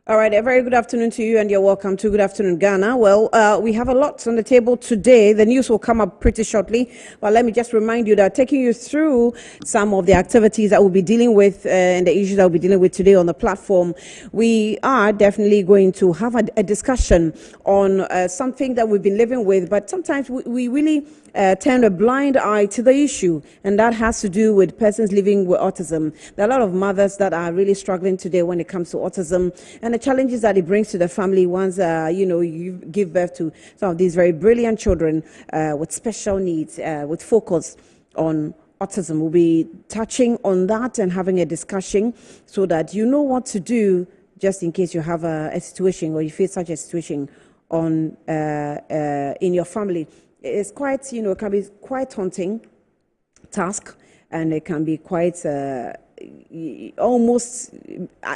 All right, a very good afternoon to you, and you're welcome to Good Afternoon Ghana. Well, we have a lot on the table today. The news will come up pretty shortly, but let me just remind you that taking you through some of the activities that we'll be dealing with and the issues that we'll be dealing with today on the platform, we are definitely going to have a discussion on something that we've been living with, but sometimes we really turn a blind eye to the issue, and that has to do with persons living with autism. There are a lot of mothers that are really struggling today when it comes to autism and the challenges that it brings to the family once you give birth to some of these very brilliant children with special needs, with focus on autism. We'll be touching on that and having a discussion so that you know what to do just in case you have a situation or you face such a situation in your family. It's quite, it can be quite haunting task, and it can be quite almost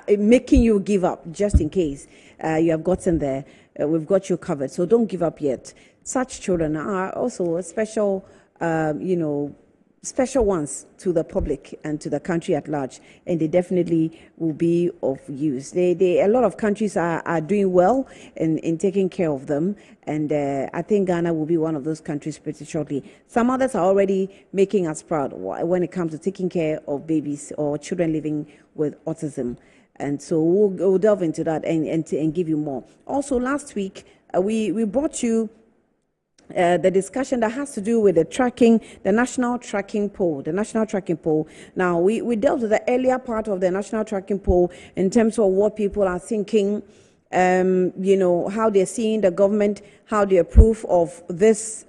making you give up just in case you have gotten there. We've got you covered, so don't give up yet. Such children are also a special, special ones to the public and to the country at large, and they definitely will be of use. A lot of countries are doing well in taking care of them, and I think Ghana will be one of those countries pretty shortly. Some others are already making us proud when it comes to taking care of babies or children living with autism, and so we'll delve into that and give you more. Also, last week we brought you the discussion that has to do with the national tracking poll. Now, we dealt with the earlier part of the national tracking poll in terms of what people are thinking, how they're seeing the government, how they approve of this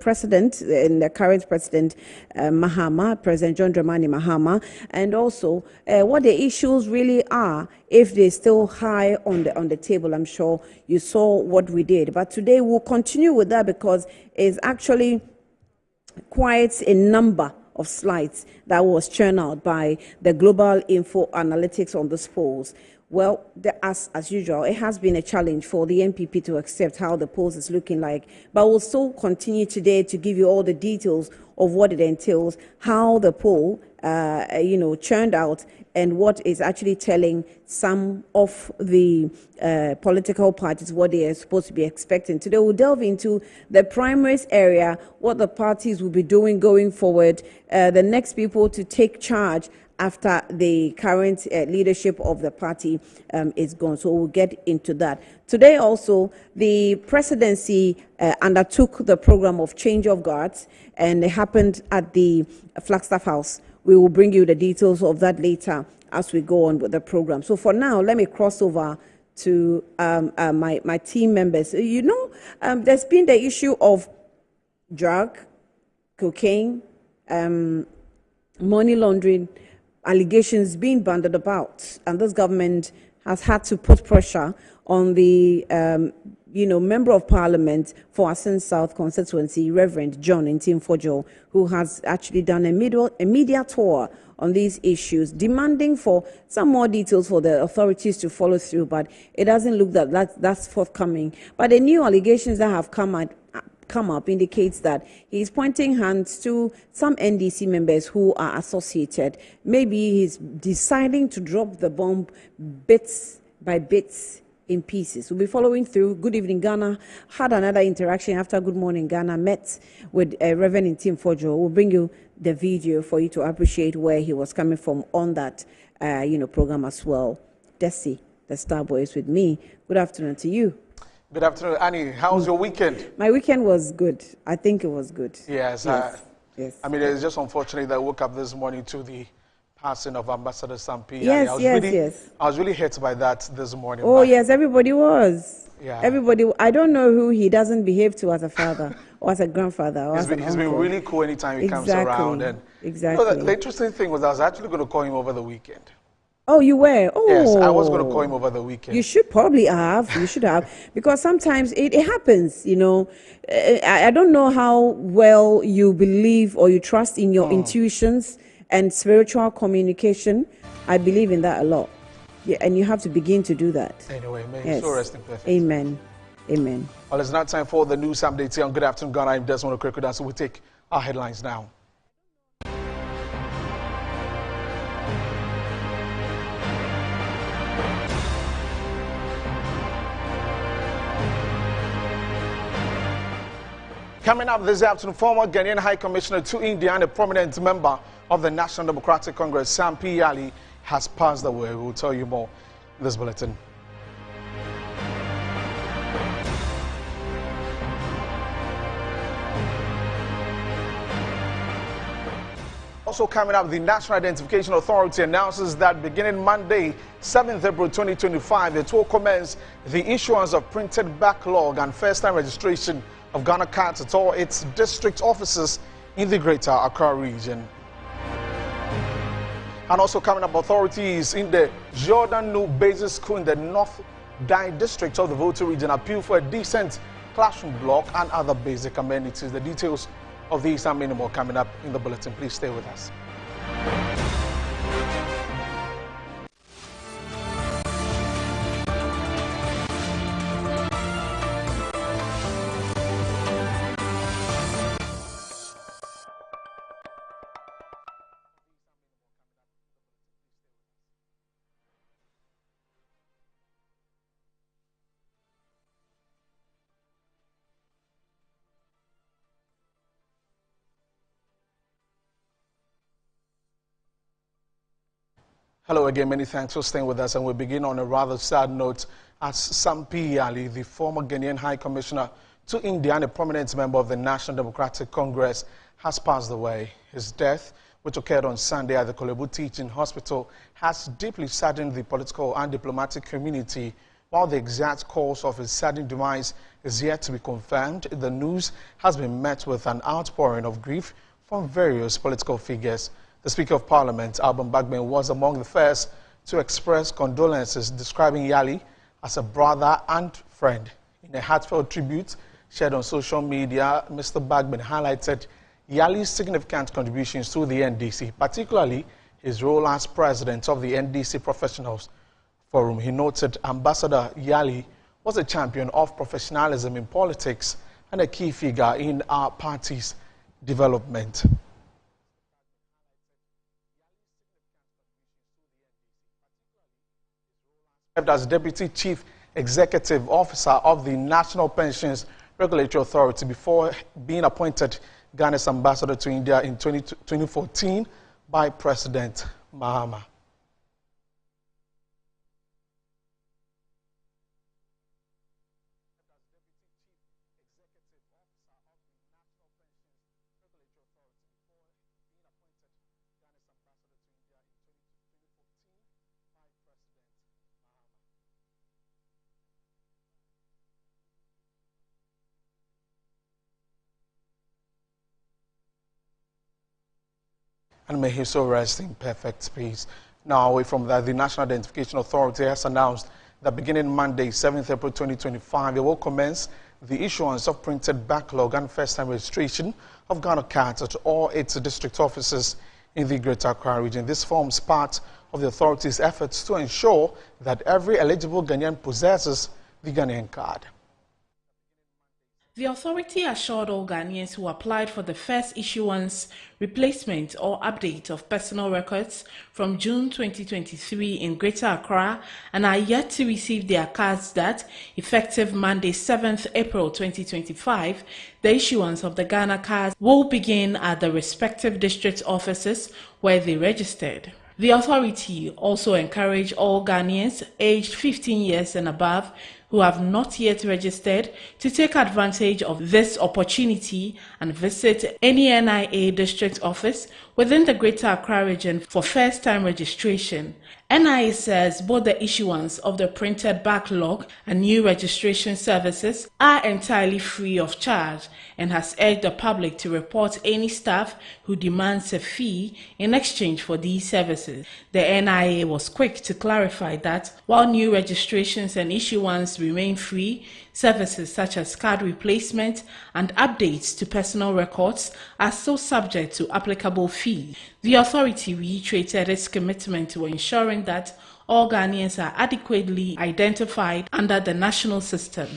president, and the current president, President John Dramani Mahama, and also what the issues really are if they're still high on the table. I'm sure you saw what we did. But today we'll continue with that because it's actually quite a number of slides that was churned out by the Global Info Analytics on these polls. Well, as usual, it has been a challenge for the NPP to accept how the polls is looking like, but we'll still continue today to give you all the details of what it entails, how the poll, churned out, and what is actually telling some of the political parties what they are supposed to be expecting. Today, we'll delve into the primaries area, what the parties will be doing going forward, the next people to take charge after the current leadership of the party is gone. So we'll get into that. Today also, the presidency undertook the program of change of guards, and it happened at the Flagstaff House. We will bring you the details of that later as we go on with the program. So for now, let me cross over to my team members. There's been the issue of drug, cocaine, money laundering, allegations being bandied about, and this government has had to put pressure on the Member of Parliament for Asin South constituency, Reverend John Ntimfojo, who has actually done a media tour on these issues, demanding for some more details for the authorities to follow through, but it doesn't look that's forthcoming. But the new allegations that have come up indicates that he's pointing hands to some NDC members who are associated. Maybe he's deciding to drop the bomb bits by bits in pieces. We'll be following through. Good Evening Ghana had another interaction after Good Morning Ghana met with Reverend Ntimfojo. We'll bring you the video for you to appreciate where he was coming from on that program as well. Desi, the star boy, is with me. Good afternoon to you. Good afternoon, Annie. How was your weekend? My weekend was good. I think it was good. Yes. Yes. I mean, it's just unfortunate that I woke up this morning to the passing of Ambassador Sampi. Yes, I was really hurt by that this morning. Oh, yes, everybody was. Yeah. Everybody. I don't know who he doesn't behave to as a father or as a grandfather or as an uncle. He's been really cool anytime he comes around. And exactly. The interesting thing was I was actually going to call him over the weekend. Oh, you were? Oh. Yes, I was going to call him over the weekend. You should probably have. You should have. Because sometimes it happens, I don't know how well you believe or you trust in your intuitions and spiritual communication. I believe in that a lot. Yeah, and you have to begin to do that. Anyway, may you so rest in peace. Amen. Amen. Well, it's now time for the news updates here on Good Afternoon Ghana. I'm Desmond Okrekudan, so we take our headlines now. Coming up this afternoon, former Ghanaian High Commissioner to India and a prominent member of the National Democratic Congress, Yali, has passed away. We will tell you more in this bulletin. Also coming up, the National Identification Authority announces that beginning Monday, 7th April 2025, it will commence the issuance of printed backlog and first-time registration of Ghana cards at all its district offices in the Greater Accra region. And also coming up, authorities in the Jordan New Basic School in the North Dai district of the Volta region appeal for a decent classroom block and other basic amenities. The details of these and many more coming up in the bulletin. Please stay with us. Hello again, many thanks for staying with us, and we'll begin on a rather sad note as Yali, the former Ghanaian High Commissioner to India and a prominent member of the National Democratic Congress, has passed away. His death, which occurred on Sunday at the Kolebu Teaching Hospital, has deeply saddened the political and diplomatic community. While the exact cause of his sudden demise is yet to be confirmed, the news has been met with an outpouring of grief from various political figures. The Speaker of Parliament, Alban Bagbin, was among the first to express condolences, describing Yali as a brother and friend. In a heartfelt tribute shared on social media, Mr. Bagbin highlighted Yali's significant contributions to the NDC, particularly his role as president of the NDC Professionals Forum. He noted Ambassador Yali was a champion of professionalism in politics and a key figure in our party's development. Served as Deputy Chief Executive Officer of the National Pensions Regulatory Authority before being appointed Ghana's ambassador to India in 2014 by President Mahama. And may he so rest in perfect peace. Now, away from that, the National Identification Authority has announced that beginning Monday, 7th April 2025, it will commence the issuance of printed backlog and first-time registration of Ghana cards at all its district offices in the Greater Accra region. This forms part of the authority's efforts to ensure that every eligible Ghanaian possesses the Ghanaian card. The authority assured all Ghanaians who applied for the first issuance, replacement or update of personal records from June 2023 in Greater Accra and are yet to receive their cards that, effective Monday 7th April 2025, the issuance of the Ghana cards will begin at the respective district offices where they registered. The authority also encouraged all Ghanaians aged 15 years and above who have not yet registered to take advantage of this opportunity and visit any NIA district office within the Greater Accra region for first-time registration. NIA says both the issuance of the printed backlog and new registration services are entirely free of charge and has urged the public to report any staff who demands a fee in exchange for these services. The NIA was quick to clarify that while new registrations and issuance remain free, services such as card replacement and updates to personal records are still subject to applicable fees. The authority reiterated its commitment to ensuring that all Ghanaians are adequately identified under the national system.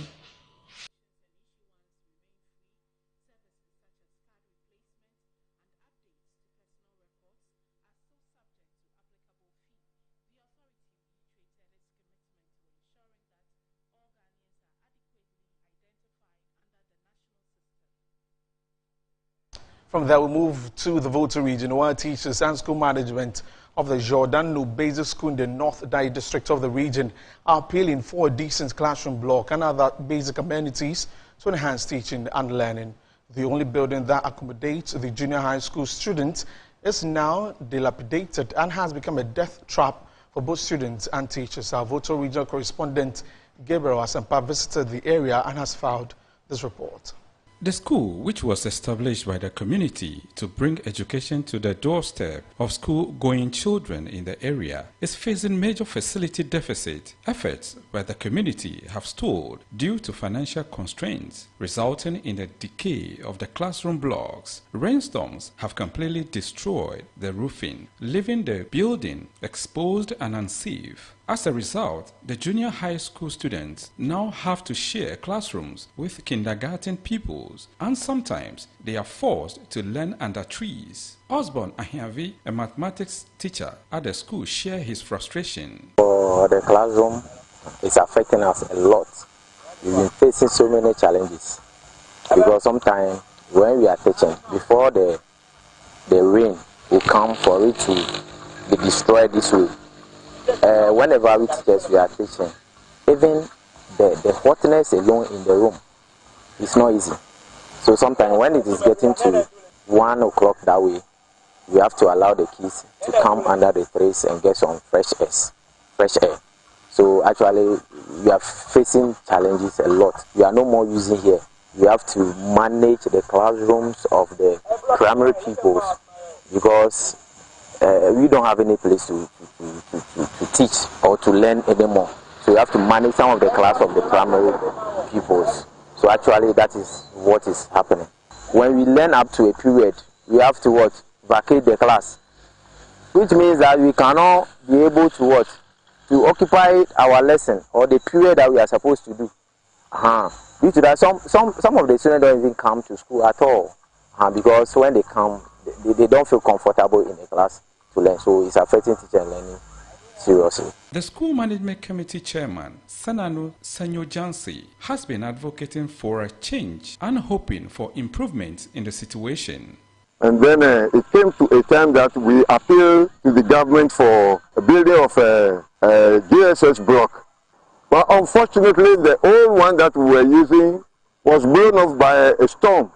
From there, we move to the Volta region, where teachers and school management of the Giordano Basic School in the North Dai district of the region are appealing for a decent classroom block and other basic amenities to enhance teaching and learning. The only building that accommodates the junior high school students is now dilapidated and has become a death trap for both students and teachers. Our Volta regional correspondent Gabriel Asampa visited the area and has filed this report. The school, which was established by the community to bring education to the doorstep of school-going children in the area, is facing major facility deficit. Efforts by the community have stalled due to financial constraints, resulting in the decay of the classroom blocks. Rainstorms have completely destroyed the roofing, leaving the building exposed and unsafe. As a result, the junior high school students now have to share classrooms with kindergarten pupils, and sometimes they are forced to learn under trees. Osborne Ahiavi, a mathematics teacher at the school, shared his frustration. The classroom is affecting us a lot. We've been facing so many challenges because sometimes when we are teaching, before the rain will come for it to be destroyed this way, whenever we teachers we are teaching, even the hotness alone in the room is not easy. So sometimes when it is getting to 1 o'clock that way, we have to allow the kids to come under the trees and get some fresh air. So actually we are facing challenges a lot. We are no more using here. We have to manage the classrooms of the primary pupils because we don't have any place to teach or to learn anymore. So we have to manage some of the class of the primary pupils. So actually that is what is happening. When we learn up to a period, we have to vacate the class, which means that we cannot be able to to occupy our lesson or the period that we are supposed to do. Due to that, some of the students don't even come to school at all because when they come, they don't feel comfortable in the class to learn. So it's affecting teacher learning seriously. The school management committee chairman, Sananu Sanyojansi, has been advocating for a change and hoping for improvement in the situation. And then it came to a time that we appealed to the government for a building of a GSS block. But unfortunately, the old one that we were using was blown off by a storm.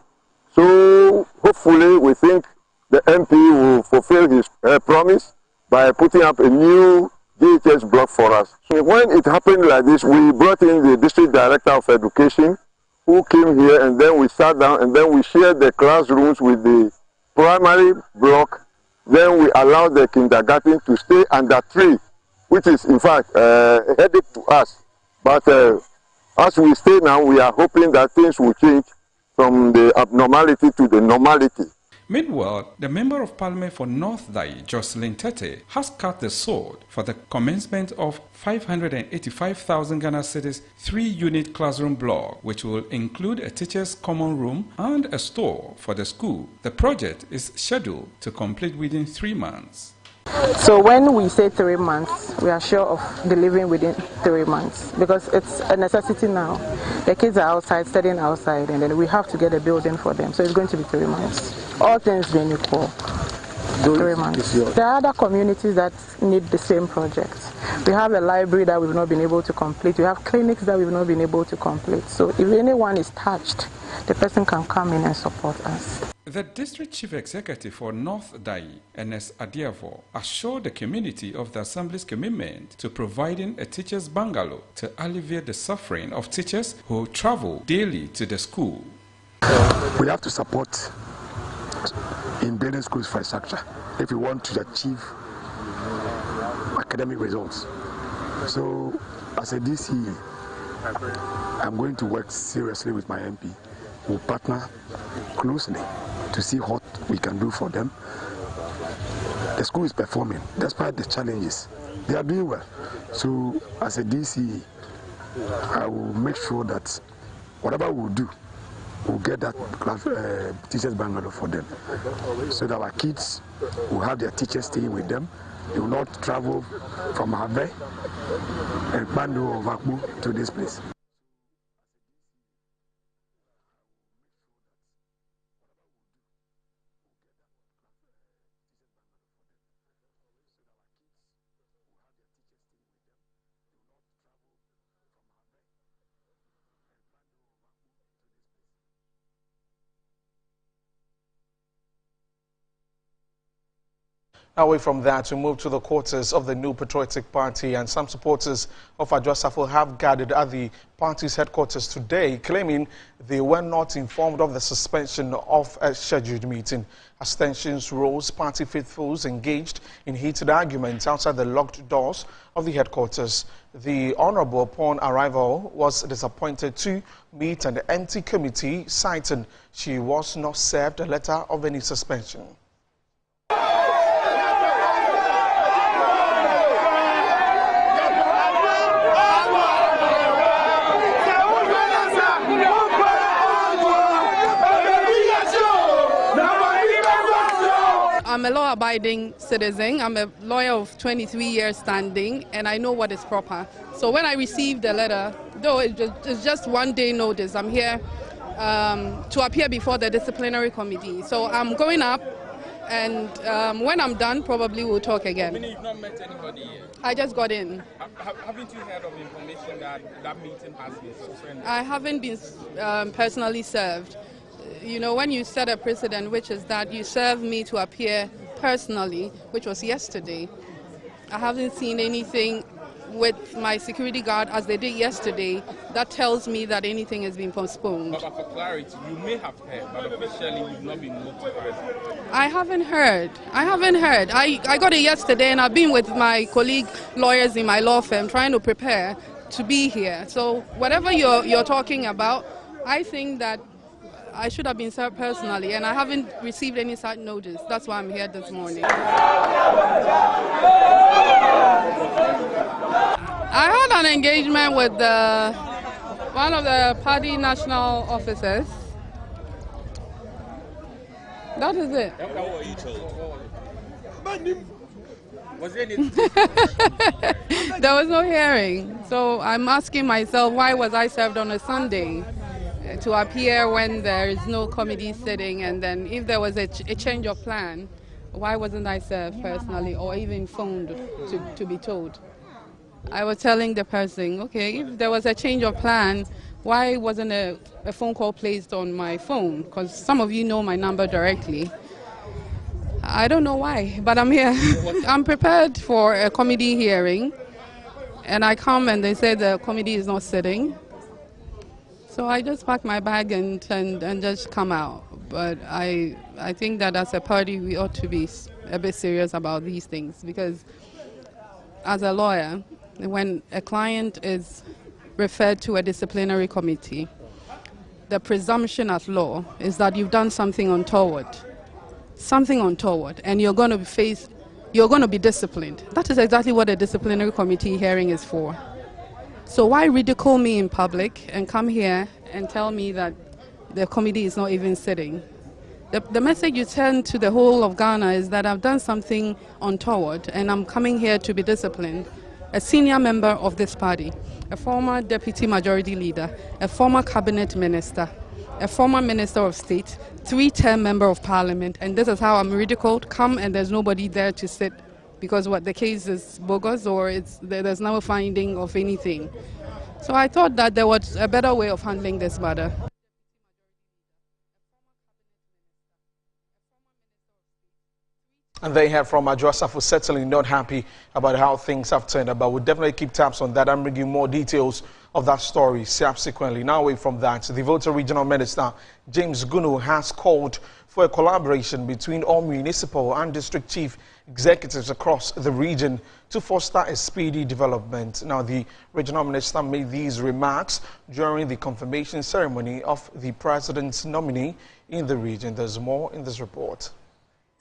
So hopefully we think the MP will fulfill his promise by putting up a new GHS block for us. So when it happened like this, we brought in the district director of education who came here, and then we sat down and then we shared the classrooms with the primary block. Then we allowed the kindergarten to stay under tree, which is in fact a headache to us. But as we stay now, we are hoping that things will change from the abnormality to the normality. Meanwhile, the Member of Parliament for North Dai, Jocelyn Tete, has cut the sword for the commencement of 585,000 Ghana cedis 3-unit classroom block, which will include a teacher's common room and a store for the school. The project is scheduled to complete within 3 months. So when we say 3 months, we are sure of delivering within 3 months because it's a necessity now. The kids are outside, studying outside, and then we have to get a building for them. So it's going to be 3 months. All things being equal, 3 months. There are other communities that need the same project. We have a library that we've not been able to complete. We have clinics that we've not been able to complete. So if anyone is touched, the person can come in and support us. The District Chief Executive for North Dai, Ernest Adiavo, assured the community of the Assembly's commitment to providing a teacher's bungalow to alleviate the suffering of teachers who travel daily to the school. We have to support in building schools infrastructure if we want to achieve academic results. So as a DC, I'm going to work seriously with my MP. We'll partner closely to see what we can do for them. The school is performing despite the challenges. They are doing well. So as a DC, I will make sure that whatever we'll do, we'll get that teachers bungalow for them so that our kids will have their teachers staying with them. They will not travel from Habe and Bando or Vakbu to this place. Away from that, we move to the quarters of the New Patriotic Party, and some supporters of Adjosafo have gathered at the party's headquarters today, claiming they were not informed of the suspension of a scheduled meeting. As tensions rose, party faithfuls engaged in heated arguments outside the locked doors of the headquarters. The Honorable, upon arrival, was disappointed to meet an empty committee, citing she was not served a letter of any suspension. I'm a law-abiding citizen. I'm a lawyer of 23 years standing, and I know what is proper. So when I received the letter, though it's just 1 day notice, I'm here to appear before the disciplinary committee. So I'm going up, and when I'm done, probably we'll talk again. Meaning you've not met anybody yet? I just got in. Haven't you heard of information that that meeting has been suspended? I haven't been personally served. You know, when you set a precedent, which is that you serve me to appear personally, which was yesterday, I haven't seen anything with my security guard as they did yesterday that tells me that anything has been postponed. But for clarity, you may have heard, but officially you've not been notified. I haven't heard. I got it yesterday, and I've been with my colleague lawyers in my law firm trying to prepare to be here. So whatever you're talking about, I think that I should have been served personally, and I haven't received any such notice. That's why I'm here this morning. I had an engagement with one of the party national officers. That is it. What were you told? Was there any? There was no hearing. So I'm asking myself, why was I served on a Sunday to appear when there is no committee sitting? And then if there was a change of plan, why wasn't I served personally or even phoned to be told? I was telling the person, okay, if there was a change of plan, why wasn't a phone call placed on my phone? Because some of you know my number directly. I don't know why, but I'm here. I'm prepared for a committee hearing, and I come and they say the committee is not sitting. So I just pack my bag and just come out. But I think that as a party we ought to be a bit serious about these things, because as a lawyer, when a client is referred to a disciplinary committee, the presumption at law is that you've done something untoward, and you're going to be disciplined. That is exactly what a disciplinary committee hearing is for. So why ridicule me in public and come here and tell me that the committee is not even sitting? The message you send to the whole of Ghana is that I've done something untoward and I'm coming here to be disciplined. A senior member of this party, a former deputy majority leader, a former cabinet minister, a former minister of state, 3-term member of parliament, and this is how I'm ridiculed. Come and there's nobody there to sit because what, the case is bogus, or there's no finding of anything. So I thought that there was a better way of handling this matter. And they have from Adjosafo certainly not happy about how things have turned out, but we'll definitely keep tabs on that and bring you more details of that story subsequently. Now away from that, the Volta Regional Minister James Gunu has called for a collaboration between all municipal and district chief executives across the region to foster a speedy development. Now, the regional minister made these remarks during the confirmation ceremony of the president's nominee in the region. There's more in this report.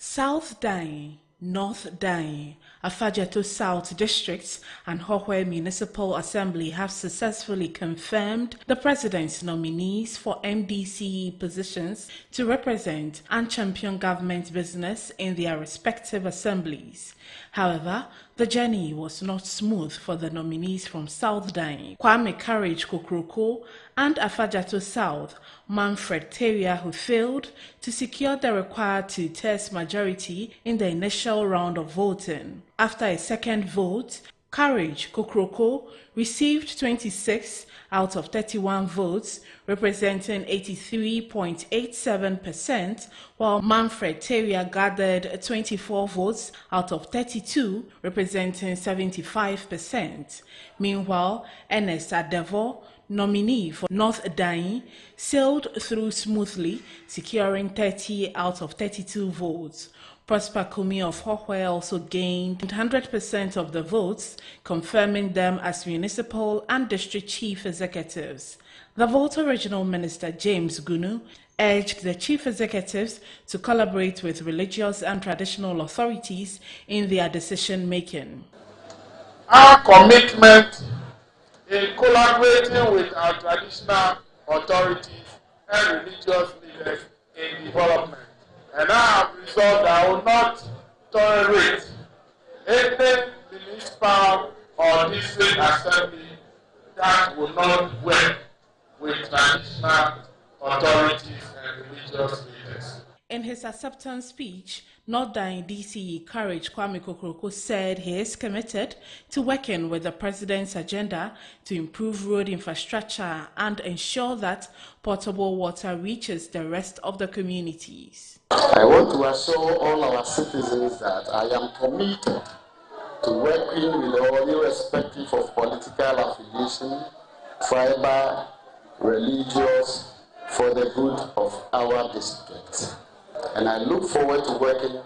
South Dai, North Dai, Afajato South Districts and Hohwe Municipal Assembly have successfully confirmed the President's nominees for MDCE positions to represent and champion government business in their respective assemblies. However, the journey was not smooth for the nominees from South Dai, Kwame Courage Kokroko, and Afajato South, Manfred Teria, who failed to secure the required two-thirds majority in the initial round of voting. After a second vote, Courage Kokroko received 26 out of 31 votes, representing 83.87%, while Manfred Terrier gathered 24 votes out of 32, representing 75%. Meanwhile, Ernest Adevo, nominee for North Dain, sailed through smoothly, securing 30 out of 32 votes. Prosper Kumi of Hohwe also gained 100% of the votes, confirming them as municipal and district chief executives. The Volta Regional Minister James Gunu urged the chief executives to collaborate with religious and traditional authorities in their decision-making. Our commitment in collaborating with our traditional authorities and religious leaders in development. And I have resolved I will not tolerate any municipal or district assembly that will not work with traditional authorities and religious leaders. In his acceptance speech, North Dain DCE Courage Kwame Kokroko said he is committed to working with the president's agenda to improve road infrastructure and ensure that potable water reaches the rest of the communities. I want to assure all our citizens that I am committed to working with all, irrespective of political affiliation, tribal, religious, for the good of our district. And I look forward to working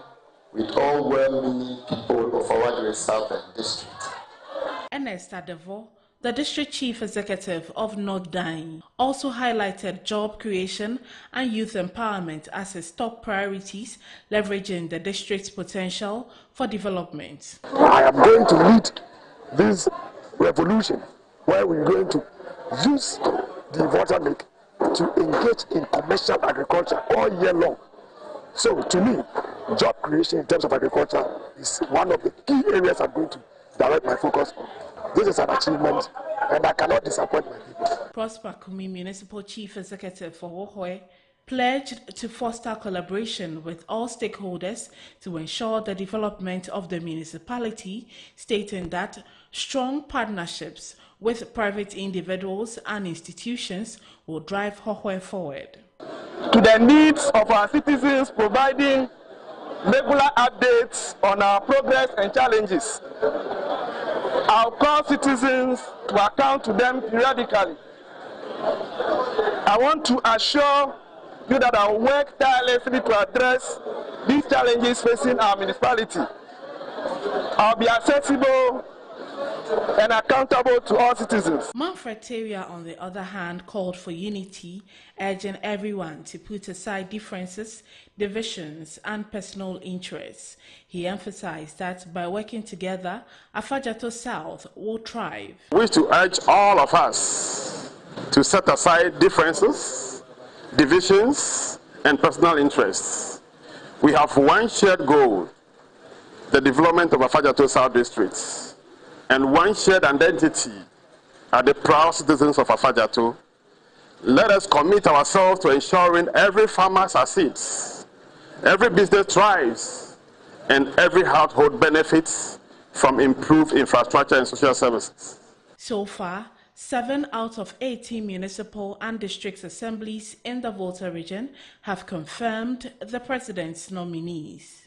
with all well-meaning people of our great southern district. Ernest Adevo, the district chief executive of North Dain, also highlighted job creation and youth empowerment as his top priorities, leveraging the district's potential for development. I am going to lead this revolution where we're going to use the water lake to engage in commercial agriculture all year long. So to me, job creation in terms of agriculture is one of the key areas I'm going to direct my focus on. This is an achievement and I cannot disappoint my people. Prosper Kumi, Municipal Chief Executive for Hohwe, pledged to foster collaboration with all stakeholders to ensure the development of the municipality, stating that strong partnerships with private individuals and institutions will drive Hohwe forward. To the needs of our citizens, providing regular updates on our progress and challenges. I'll call citizens to account to them periodically. I want to assure you that I will work tirelessly to address these challenges facing our municipality. I'll be accessible and accountable to all citizens. Manfred Terrier, on the other hand, called for unity, urging everyone to put aside differences, divisions, and personal interests. He emphasized that by working together, Afajato South will thrive. I wish to urge all of us to set aside differences, divisions, and personal interests. We have one shared goal, the development of Afajato South districts, and one shared identity are the proud citizens of Afajato. Let us commit ourselves to ensuring every farmer succeeds, every business thrives, and every household benefits from improved infrastructure and social services. So far, 7 out of 18 municipal and district assemblies in the Volta region have confirmed the president's nominees.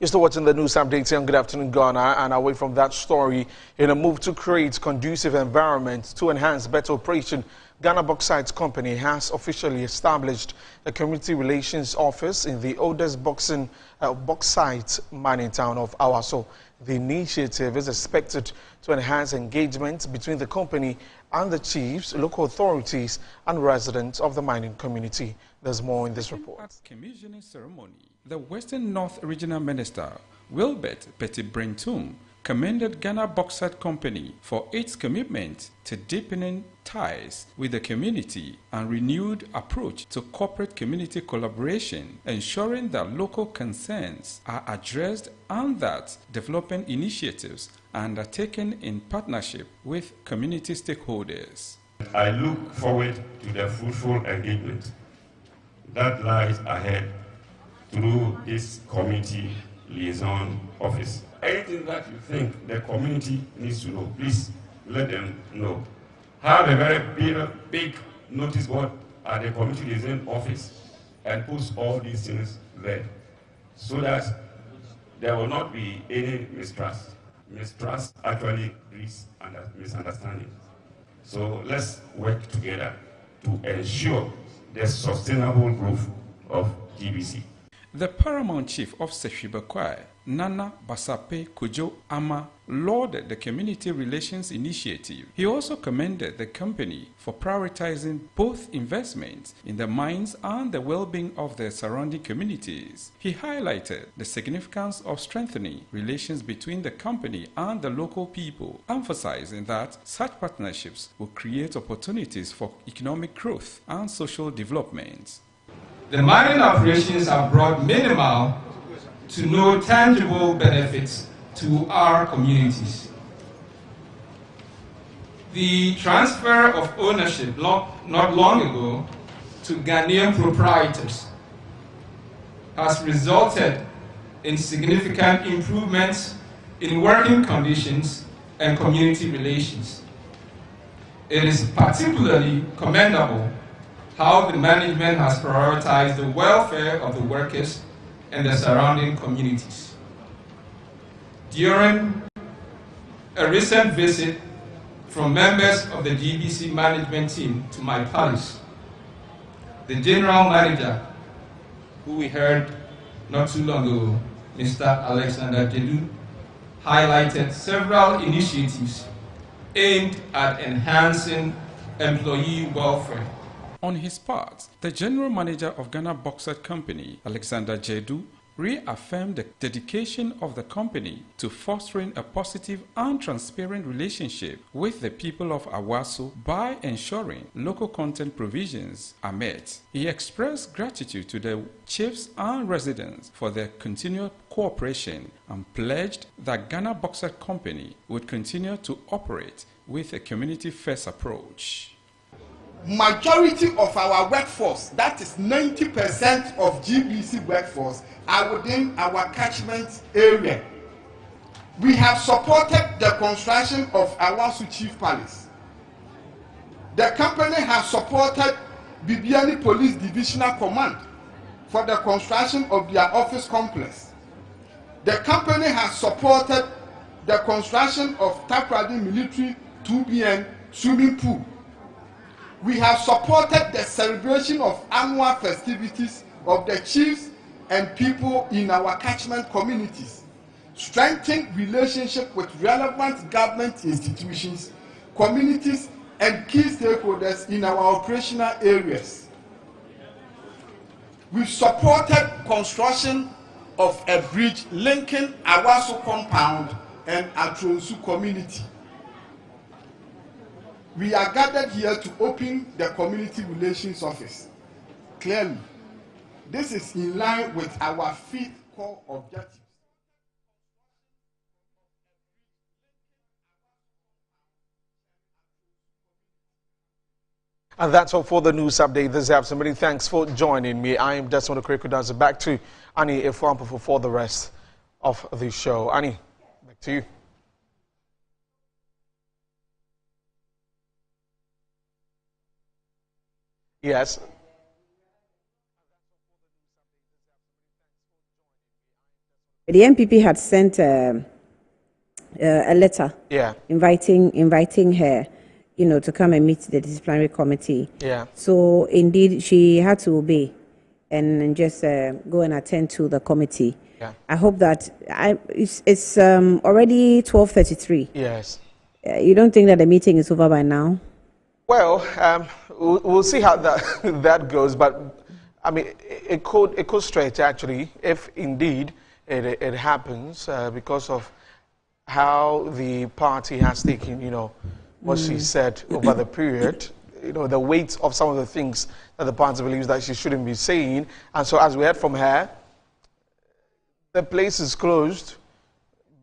You're still watching the news updates on Good Afternoon Ghana, and away from that story, in a move to create conducive environment to enhance better operation, Ghana Bauxite Company has officially established a community relations office in the oldest bauxite mining town of Awaso. The initiative is expected to enhance engagement between the company and the chiefs, local authorities, and residents of the mining community. There's more in this report. At commissioning ceremony, the Western North Regional Minister, Wilbert Petit-Brentum, commended Ghana Bauxite Company for its commitment to deepening ties with the community and renewed approach to corporate community collaboration, ensuring that local concerns are addressed and that development initiatives are undertaken in partnership with community stakeholders. I look forward to the fruitful engagement that lies ahead through this committee liaison office. Anything that you think the community needs to know, please let them know. Have a very big notice board at the community liaison office and post all these things there so that there will not be any mistrust. Mistrust actually breeds misunderstanding. So let's work together to ensure the sustainable growth of GBC. The paramount chief of Sefwibakwai, Nana Basape Kujo Ama, lauded the community relations initiative. He also commended the company for prioritizing both investments in the mines and the well-being of the surrounding communities. He highlighted the significance of strengthening relations between the company and the local people, emphasizing that such partnerships will create opportunities for economic growth and social development. The mining operations have brought minimal to no tangible benefits to our communities. The transfer of ownership not long ago to Ghanaian proprietors has resulted in significant improvements in working conditions and community relations. It is particularly commendable how the management has prioritized the welfare of the workers and the surrounding communities. During a recent visit from members of the GBC management team to my palace, the general manager, who we heard not too long ago, Mr. Alexander Jedu, highlighted several initiatives aimed at enhancing employee welfare. On his part, the general manager of Ghana Bauxite Company, Alexander Jedu, reaffirmed the dedication of the company to fostering a positive and transparent relationship with the people of Awaso by ensuring local content provisions are met. He expressed gratitude to the chiefs and residents for their continued cooperation and pledged that Ghana Bauxite Company would continue to operate with a community-first approach. Majority of our workforce, that is 90% of GBC workforce, are within our catchment area. We have supported the construction of Awasu Chief Palace. The company has supported Bibiani Police Divisional Command for the construction of their office complex. The company has supported the construction of Takrady Military 2BN swimming pool. We have supported the celebration of annual festivities of the chiefs and people in our catchment communities, strengthen relationship with relevant government institutions, communities, and key stakeholders in our operational areas. We supported construction of a bridge linking Awaso compound and Atronsu community. We are gathered here to open the Community Relations Office. Clearly, this is in line with our 5th core objectives. And that's all for the news update this afternoon. Many thanks for joining me. I am Desmond Okrekudanza. Back to Annie Efwampo for the rest of the show. Annie, back to you. Yes. The MPP had sent a letter, inviting her, to come and meet the disciplinary committee. Yeah. So indeed, she had to obey and just go and attend to the committee. Yeah. I hope that it's already 12:33. Yes. You don't think that the meeting is over by now? Well, we'll see how that goes, but I mean, it could stretch actually if indeed it happens because of how the party has taken, what she said over the period, the weight of some of the things that the party believes that she shouldn't be saying, and so as we heard from her, the place is closed,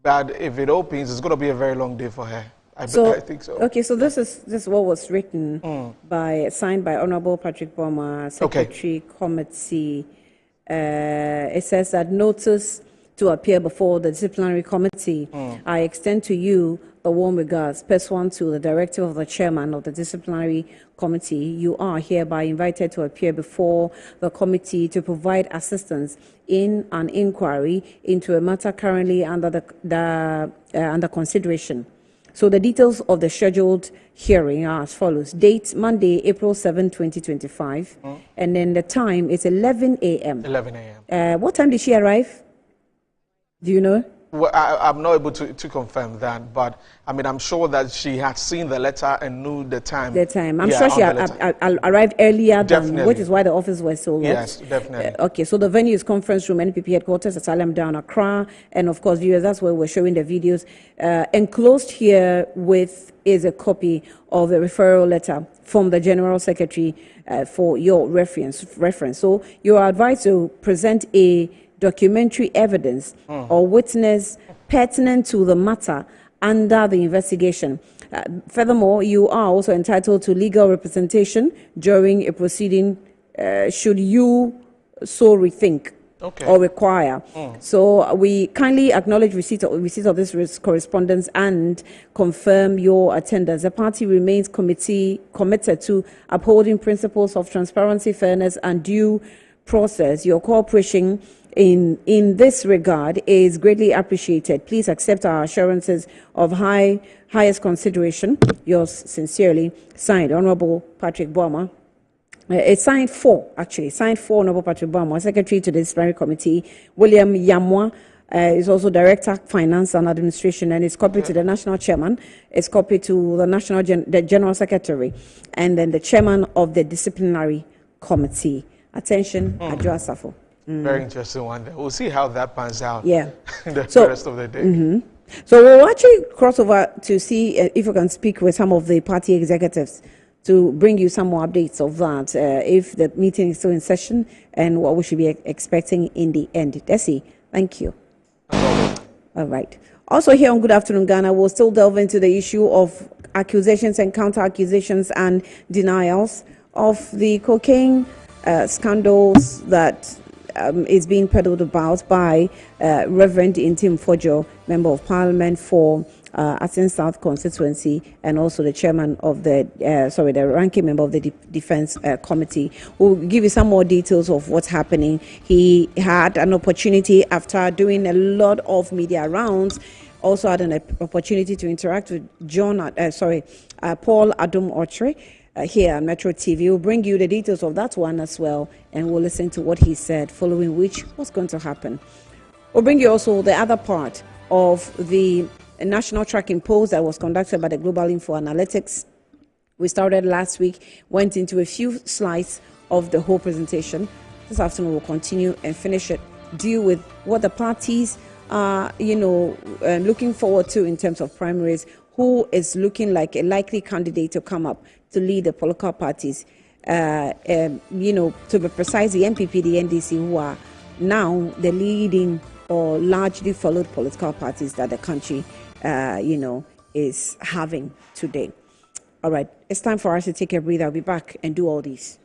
but if it opens, it's going to be a very long day for her. I think so. Okay, so this is what was written signed by Honorable Patrick Boma, Secretary Committee. It says that notice to appear before the disciplinary committee. I extend to you the warm regards, pursuant to the directive of the chairman of the disciplinary committee. You are hereby invited to appear before the committee to provide assistance in an inquiry into a matter currently under under consideration. So the details of the scheduled hearing are as follows. Date, Monday, April 7, 2025. And then the time is 11 a.m. 11 a.m. What time did she arrive? Do you know? Well, I'm not able to confirm that, but I mean, I'm sure that she had seen the letter and knew the time. I'm sure she arrived earlier than, which is why the office was so long. Yes, definitely. Okay, so the venue is Conference Room, NPP Headquarters, Asylum Down, Accra. And of course, viewers, that's where we're showing the videos. Enclosed here is a copy of the referral letter from the General Secretary for your reference. So you are advised to present a documentary evidence or witness pertinent to the matter under the investigation. Furthermore, you are also entitled to legal representation during a proceeding should you so rethink or require. So we kindly acknowledge receipt of this correspondence and confirm your attendance. The party remains committed to upholding principles of transparency, fairness, and due process. Your cooperation in this regard is greatly appreciated. Please accept our assurances of highest consideration. Yours sincerely, signed, Honorable Patrick Boama. It's signed for, Honorable Patrick Boama, Secretary to the Disciplinary Committee. William Yamwa is also Director, Finance and Administration, and it's copied to the National Chairman. It's copied to the General Secretary, and then the Chairman of the Disciplinary Committee. Attention, Adjo Asafo. Very interesting one. We'll see how that pans out. Yeah. the rest of the day. So we'll actually cross over to see if we can speak with some of the party executives to bring you some more updates of that, if the meeting is still in session and what we should be expecting in the end. Desi, thank you. All right. Also here on Good Afternoon Ghana, we'll still delve into the issue of accusations and counter-accusations and denials of the cocaine scandals that is being peddled about by Reverend Intim Fojo, Member of Parliament for Asin South constituency, and also the chairman of the ranking member of the Defense Committee. We'll give you some more details of what's happening. He had an opportunity after doing a lot of media rounds. Also had an opportunity to interact with Paul Adom Ochre here on Metro TV. We'll bring you the details of that one as well, and we'll listen to what he said, following which what's going to happen. We'll bring you also the other part of the national tracking polls that was conducted by the Global Info Analytics. We started last week, went into a few slides of the whole presentation. This afternoon we'll continue and finish it, deal with what the parties are, looking forward to in terms of primaries, who is looking like a likely candidate to come up to lead the political parties. To be precise, the NPP, the NDC, who are now the leading or largely followed political parties that the country, is having today. All right, it's time for us to take a breather. I'll be back and do all these.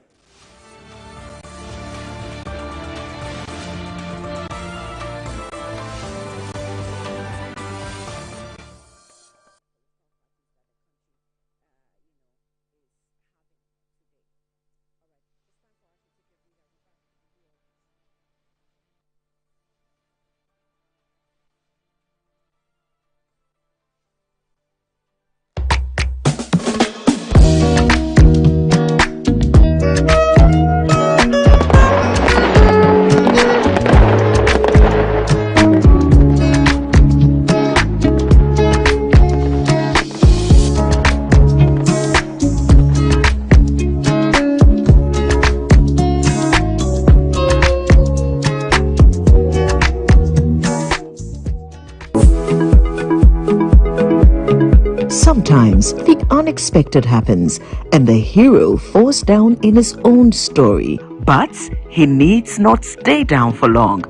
Sometimes the unexpected happens and the hero falls down in his own story. But he needs not stay down for long.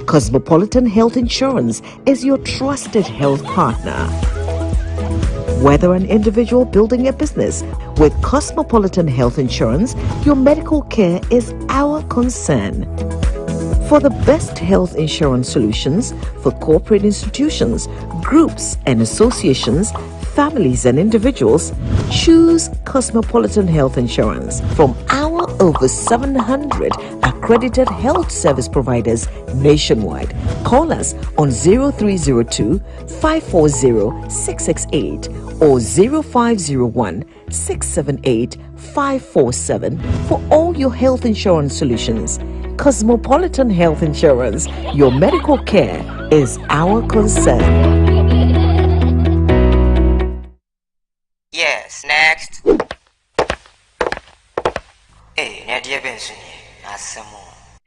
Cosmopolitan Health Insurance is your trusted health partner. Whether an individual building a business, with Cosmopolitan Health Insurance, your medical care is our concern. For the best health insurance solutions for corporate institutions, groups and associations, families and individuals, choose Cosmopolitan Health Insurance from our over 700 accredited health service providers nationwide. Call us on 0302 540 668 or 0501 678 547 for all your health insurance solutions. Cosmopolitan Health Insurance, your medical care is our concern. Yes, next. Hey, Nadia Benson, Asamo.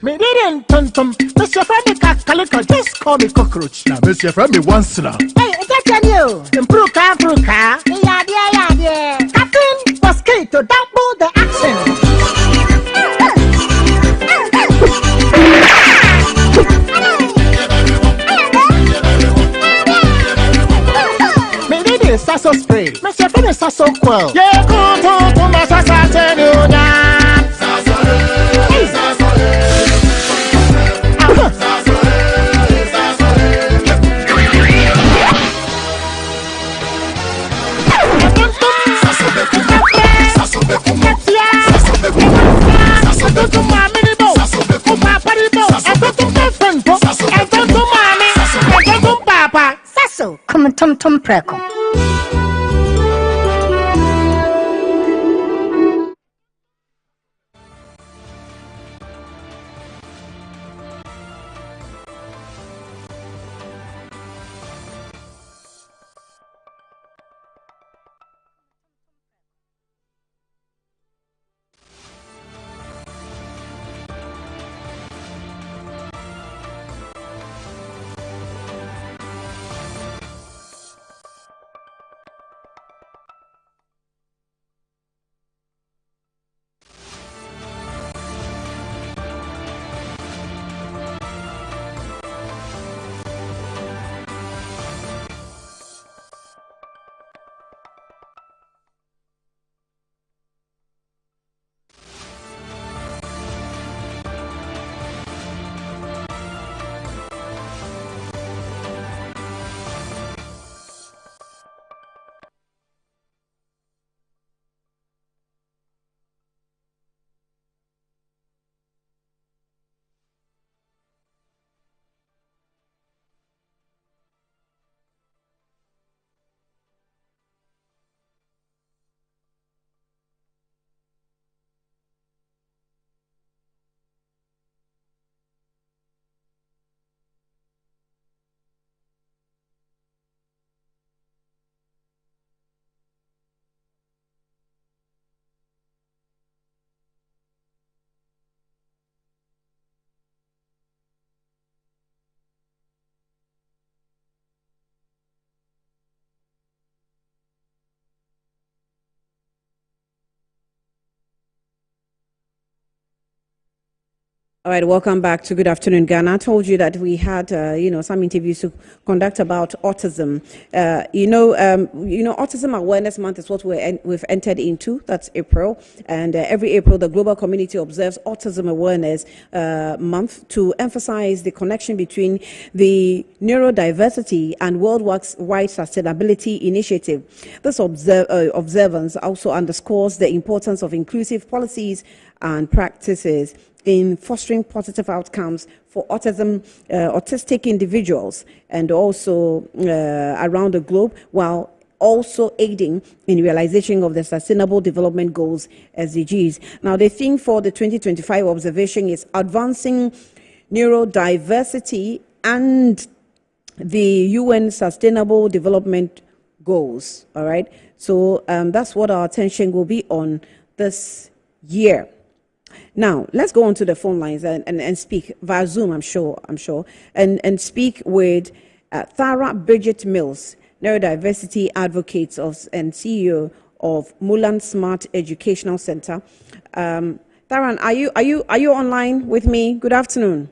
Me didn't tum. Mr. Femi Calico, just call me cockroach. Now, Mr. Femi once now. Hey, is that you? Improve car. Yeah. Captain Mosquito, double the action. Me did it, Sasso spray. Mr. Femi Sasso quell. Yeah, go to my Sassa tell you now. Sasso, come tum preko. All right, welcome back to Good Afternoon, Ghana. I told you that we had, some interviews to conduct about autism. Autism Awareness Month is what we've entered into. That's April, and every April, the global community observes Autism Awareness Month to emphasize the connection between the neurodiversity and worldwide sustainability initiative. This observance also underscores the importance of inclusive policies and practices in fostering positive outcomes for autistic individuals and also around the globe, while also aiding in realization of the Sustainable Development Goals, SDGs. Now, the theme for the 2025 observation is advancing neurodiversity and the UN Sustainable Development Goals. All right, so that's what our attention will be on this year. Now, let's go on to the phone lines and speak via Zoom, I'm sure, and speak with Thara Bridget Mills, neurodiversity advocate and CEO of Mulan Smart Educational Center. Tharan, are you online with me? Good afternoon.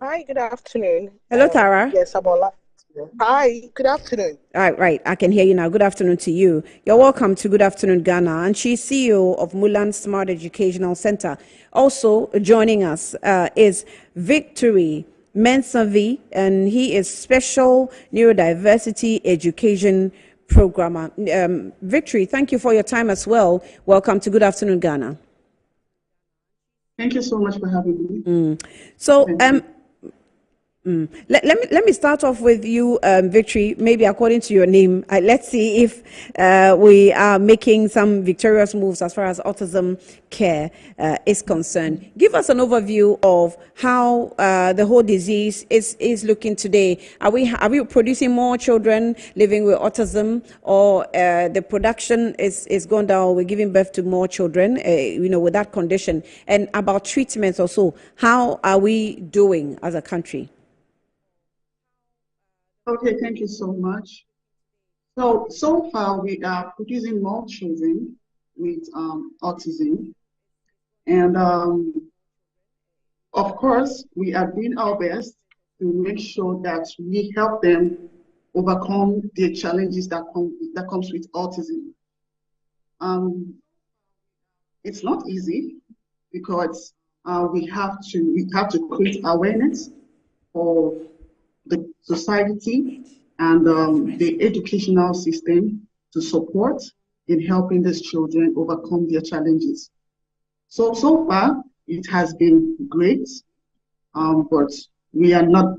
Hi, good afternoon. Hello, Tara. Yes, I'm online. Hi, good afternoon. Right. I can hear you now. Good afternoon to you. You're welcome to Good Afternoon Ghana. And she's CEO of Mulan Smart Educational Center. Also joining us is Victory Mensavi, and he is Special Neurodiversity Education Programmer. Victory, thank you for your time as well. Welcome to Good Afternoon Ghana. Thank you so much for having me. So, let me start off with you, Victory. Maybe according to your name, let's see if we are making some victorious moves as far as autism care is concerned. Give us an overview of how the whole disease is looking today. Are we producing more children living with autism, or the production is gone down? We're giving birth to more children, with that condition. And about treatments also, how are we doing as a country? Okay, thank you so much. So far, we are producing more children with autism. And of course, we are doing our best to make sure that we help them overcome the challenges that comes with autism. It's not easy because we have to create awareness for the society and the educational system to support in helping these children overcome their challenges. So far, it has been great, but we are not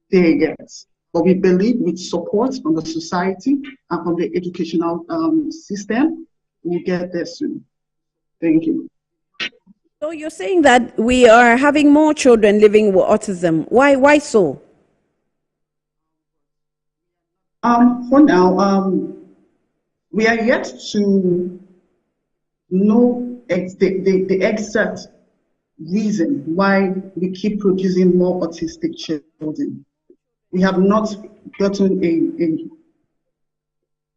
there yet. But we believe with support from the society and from the educational system, we'll get there soon. Thank you. So you're saying that we are having more children living with autism. Why so? For now, we are yet to know the exact reason why we keep producing more autistic children. We have not gotten a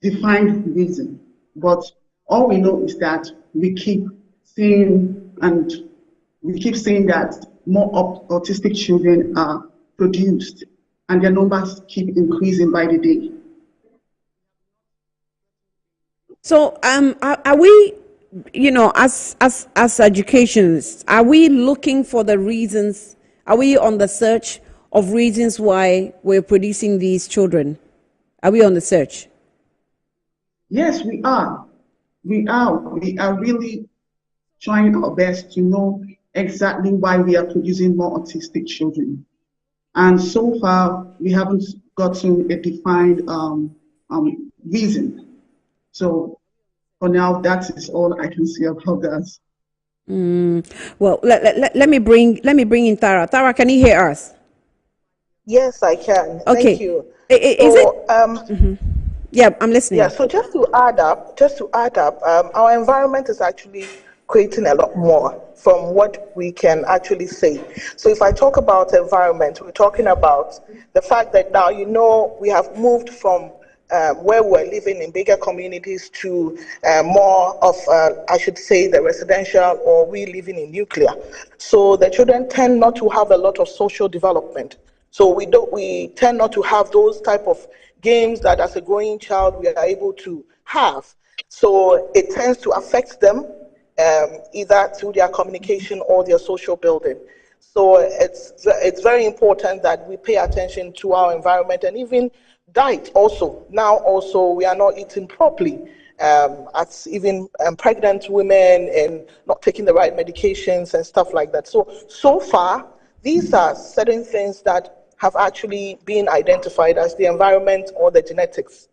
defined reason, but all we know is that we keep seeing that more autistic children are produced, and their numbers keep increasing by the day. So, are we, as educationists, are we looking for the reasons? Are we on the search of reasons why we're producing these children? Are we on the search? Yes, we are. We are really trying our best to know exactly why we are producing more autistic children. And so far, we haven't gotten a defined reason. So for now, that is all I can say about that. Well, let me bring in Tara. Tara, can you hear us? Yes, I can. Okay. Thank you. Is it? Yeah, I'm listening. Yeah. So just to add up, our environment is actually creating a lot more from what we can actually say. So if I talk about environment, we're talking about the fact that now, we have moved from where we're living in bigger communities to more of, I should say, the residential, or we living in nuclear. So the children tend not to have a lot of social development. So we tend not to have those type of games that as a growing child we are able to have. So it tends to affect them either through their communication or their social building. So it's very important that we pay attention to our environment, and even diet also. Now also we are not eating properly as even pregnant women, and not taking the right medications and stuff like that. So far, these are certain things that have actually been identified as the environment or the genetics.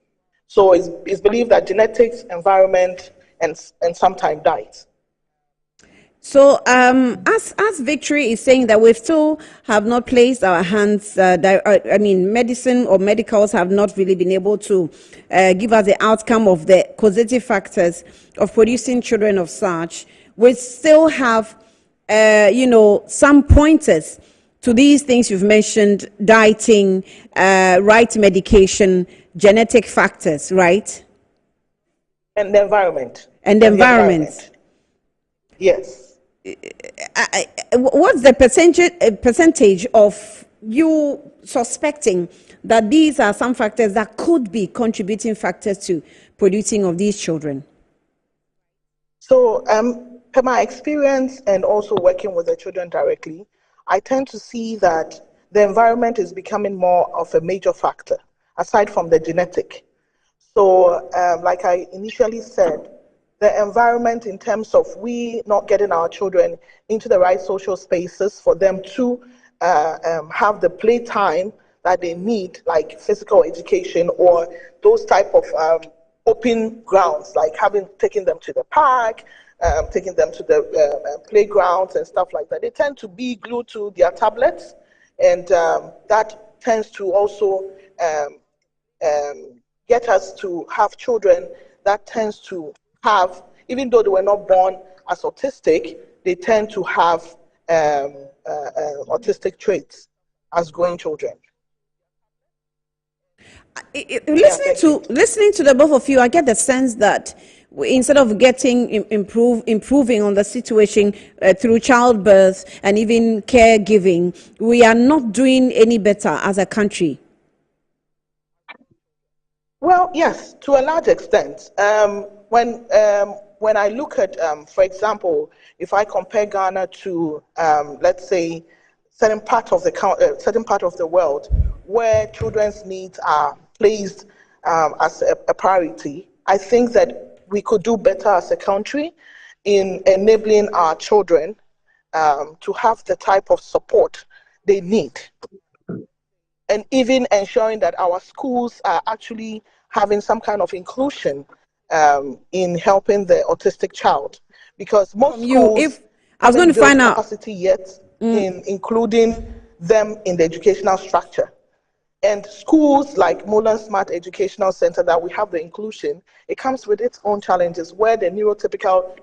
So it's believed that genetics, environment, and sometimes diet. So, as Victory is saying that we still have not placed our hands, medicine or medicals have not really been able to give us the outcome of the causative factors of producing children of such. We still have, some pointers to these things you've mentioned: dieting, right medication, genetic factors, right? And the environment. And the environment. Yes. What's the percentage of you suspecting that these are some factors that could be contributing factors to producing of these children? So, per my experience and also working with the children directly, I tend to see that the environment is becoming more of a major factor, aside from the genetic. So, like I initially said, the environment in terms of we not getting our children into the right social spaces for them to have the playtime that they need, like physical education or those type of open grounds, like taking them to the park, taking them to the playgrounds and stuff like that. They tend to be glued to their tablets, and that tends to also get us to have children that tends to have, even though they were not born as autistic, they tend to have autistic traits as growing children. Listening to the both of you, I get the sense that instead of improving on the situation through childbirth and even caregiving, we are not doing any better as a country. Well, yes, to a large extent. When I look at, for example, if I compare Ghana to, let's say, certain part of the world where children's needs are placed as a priority, I think that we could do better as a country in enabling our children to have the type of support they need, and even ensuring that our schools are actually having some kind of inclusion in helping the autistic child, because most schools haven't built capacity yet in including them in the educational structure. And schools like Molan Smart Educational Center that we have the inclusion, it comes with its own challenges where the neurotypical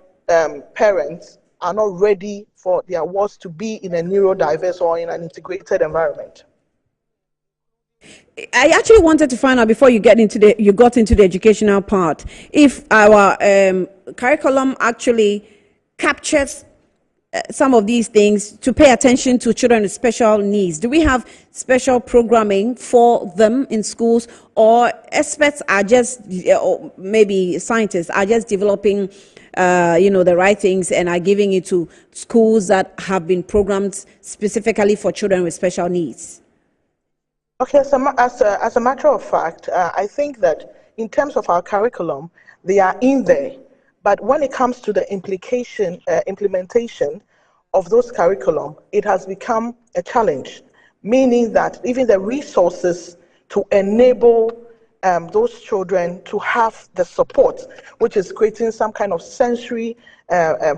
parents are not ready for their wards to be in a neurodiverse or in an integrated environment. I actually wanted to find out before you got into the educational part, if our curriculum actually captures some of these things to pay attention to children with special needs. Do we have special programming for them in schools, or experts are just, or maybe scientists are just developing the right things and are giving it to schools that have been programmed specifically for children with special needs? Okay, so as a matter of fact, I think that in terms of our curriculum, they are in there. But when it comes to the implementation of those curriculum, it has become a challenge, meaning that even the resources to enable those children to have the support, which is creating some kind of sensory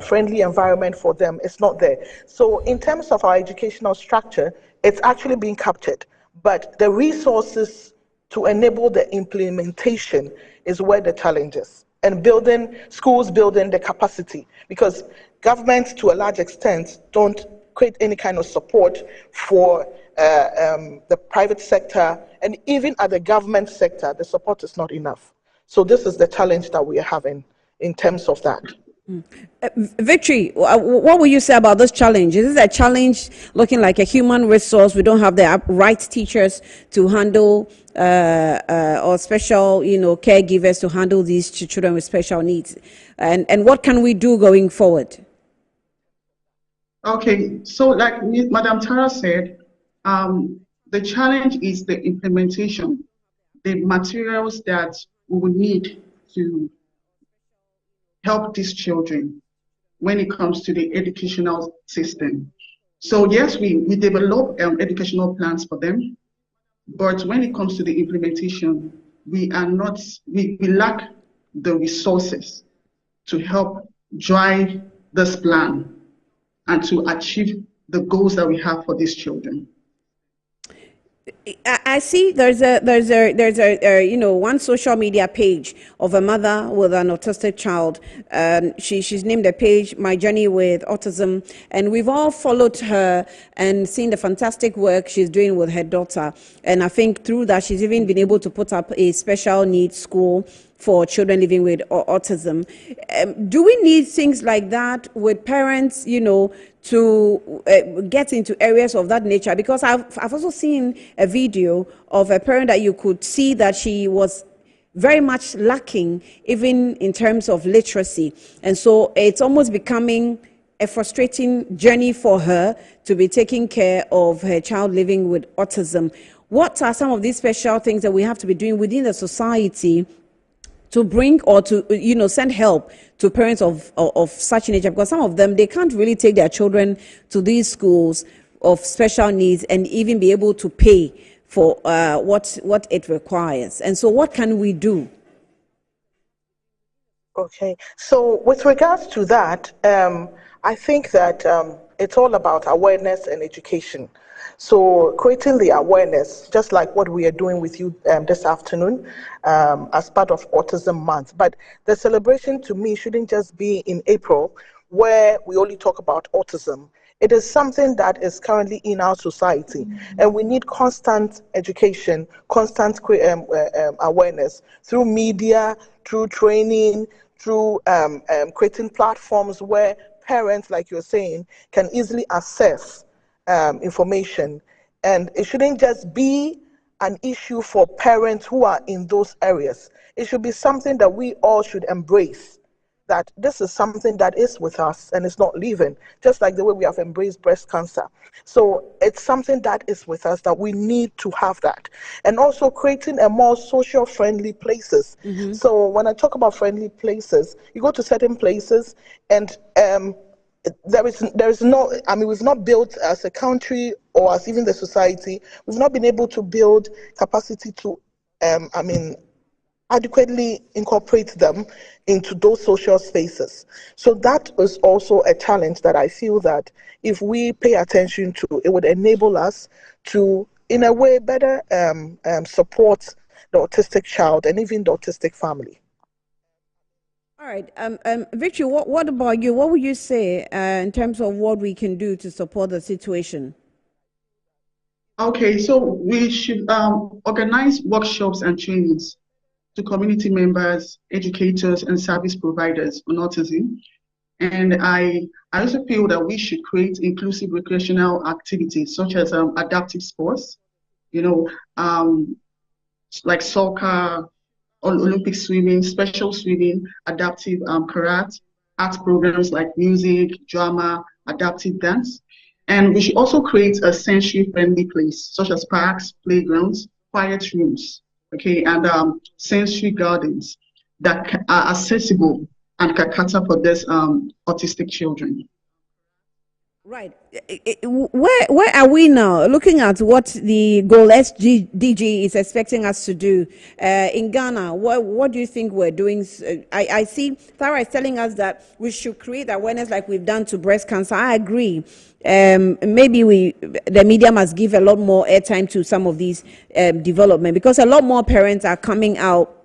friendly environment for them, is not there. So in terms of our educational structure, it's actually being captured. But the resources to enable the implementation is where the challenge is. And schools building the capacity, because governments to a large extent don't create any kind of support for the private sector, and even at the government sector, the support is not enough. So this is the challenge that we are having in terms of that. Victory, what will you say about this challenge? Is this a challenge looking like a human resource? We don't have the right teachers to handle or special, caregivers to handle these children with special needs. And what can we do going forward? Okay, so like Madam Tara said, the challenge is the implementation, the materials that we will need to help these children when it comes to the educational system. So yes, we develop educational plans for them, but when it comes to the implementation, we lack the resources to help drive this plan and to achieve the goals that we have for these children. I see there's a one social media page of a mother with an autistic child. She's named the page My Journey with Autism, and we've all followed her and seen the fantastic work she's doing with her daughter. And I think through that she's even been able to put up a special needs school for children living with autism. Do we need things like that with parents, to get into areas of that nature? Because I've also seen a video of a parent that you could see that she was very much lacking even in terms of literacy. And so it's almost becoming a frustrating journey for her to be taking care of her child living with autism. What are some of these special things that we have to be doing within the society to bring or to send help to parents of such nature? Because some of them, they can't really take their children to these schools of special needs and even be able to pay for what it requires. And so what can we do? Okay, so with regards to that, I think that it's all about awareness and education. So creating the awareness, just like what we are doing with you this afternoon as part of Autism Month. But the celebration to me shouldn't just be in April where we only talk about autism. It is something that is currently in our society, and we need constant education, constant awareness through media, through training, through creating platforms where parents, like you're saying, can easily access information. And it shouldn't just be an issue for parents who are in those areas. It should be something that we all should embrace, that this is something that is with us and it's not leaving, just like the way we have embraced breast cancer. So it's something that is with us, that we need to have that. And also creating a more social friendly places. So when I talk about friendly places, you go to certain places and there is no, I mean, we've not built as a country or as even the society, we've not been able to build capacity to, adequately incorporate them into those social spaces. So that is also a challenge that I feel that if we pay attention to, it would enable us to, in a way, better support the autistic child and even the autistic family. All right, Victory, what about you? What would you say in terms of what we can do to support the situation? Okay, so we should organize workshops and trainings to community members, educators, and service providers on autism. And I also feel that we should create inclusive recreational activities such as adaptive sports, like soccer, Olympic swimming, special swimming, adaptive karate, art programs like music, drama, adaptive dance. And we should also create a sensory-friendly place, such as parks, playgrounds, quiet rooms, okay, and sensory gardens that are accessible and can cater for these autistic children. Right. Where are we now? Looking at what the goal SDG is expecting us to do in Ghana, what do you think we're doing? I see Tara is telling us that we should create awareness like we've done to breast cancer. I agree. Maybe the media must give a lot more airtime to some of these development, because a lot more parents are coming out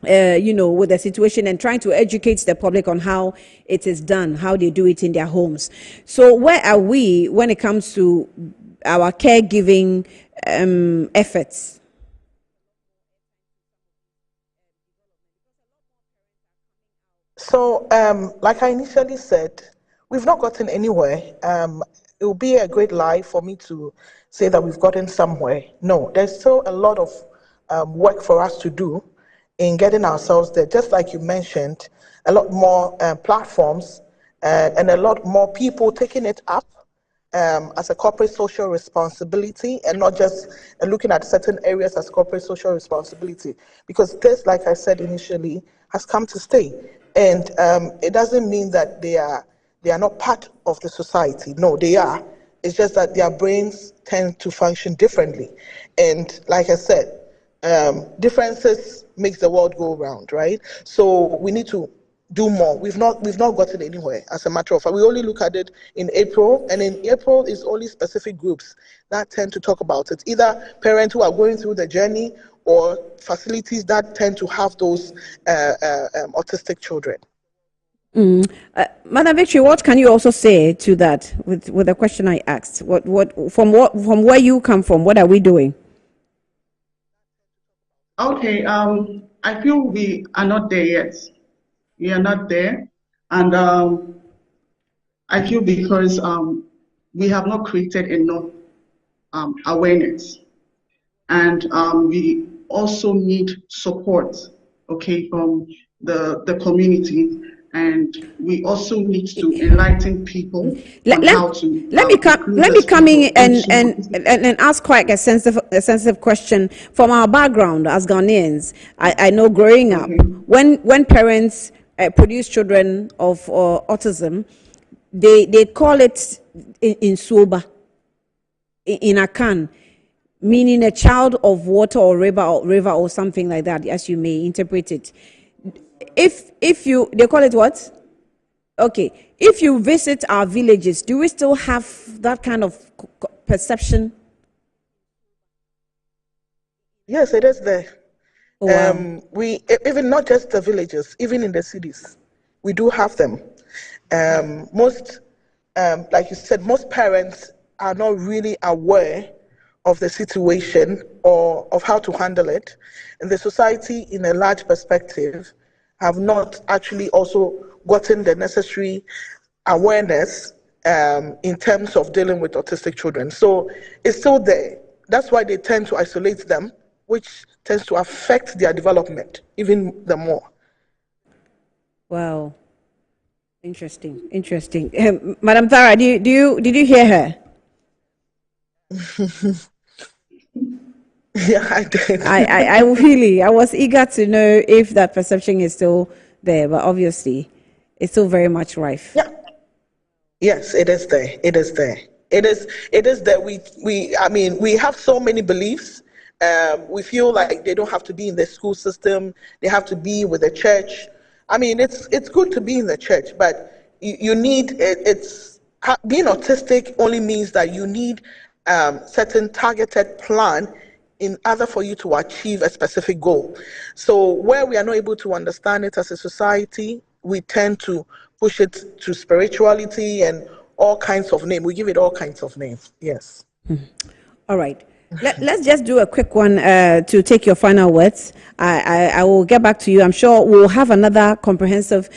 with the situation and trying to educate the public on how it is done, how they do it in their homes. So where are we when it comes to our caregiving efforts? So, like I initially said, we've not gotten anywhere. It will be a great lie for me to say that we've gotten somewhere. No, there's still a lot of work for us to do in getting ourselves there. Just like you mentioned, a lot more platforms and a lot more people taking it up as a corporate social responsibility, and not just looking at certain areas as corporate social responsibility. Because this, like I said initially, has come to stay. And it doesn't mean that they are not part of the society. No, they are. It's just that their brains tend to function differently. And like I said, differences makes the world go round, right? So we need to do more. We've not gotten anywhere, as a matter of fact. We only look at it in April, and in April is only specific groups that tend to talk about it. Either parents who are going through the journey or facilities that tend to have those autistic children. Madam Victory, what can you also say to that with the question I asked? From where you come from, what are we doing? Okay, I feel we are not there yet. We are not there. And I feel because we have not created enough awareness. And we also need support, okay, from the community. And we also need to enlighten people on how to let me come in and ask quite a sensitive question from our background as Ghanaians. I know growing up, when parents produce children of autism, they call it in soba, in a can, meaning a child of water or river or something like that, as you may interpret it. If you, they call it what? Okay. If you visit our villages, do we still have that kind of perception? Yes, it is there. Oh, wow. We even not just the villages, even in the cities, we do have them. Most, like you said, most parents are not really aware of the situation or of how to handle it. And the society, in a large perspective, have not actually also gotten the necessary awareness in terms of dealing with autistic children. So it's still there. That's why they tend to isolate them, which tends to affect their development even the more. Wow. Interesting. Madam Tara, did you hear her? Yeah, I did. I was eager to know if that perception is still there, but obviously it's still very much rife. Yeah. Yes, it is there. It is there. It is that we have so many beliefs. We feel like they don't have to be in the school system. They have to be with the church. I mean, it's good to be in the church, but you need being autistic only means that you need certain targeted plan in order for you to achieve a specific goal. So where we are not able to understand it as a society, we tend to push it to spirituality and all kinds of names. We give it all kinds of names. Yes. All right. Let's just do a quick one to take your final words. I will get back to you. I'm sure we'll have another comprehensive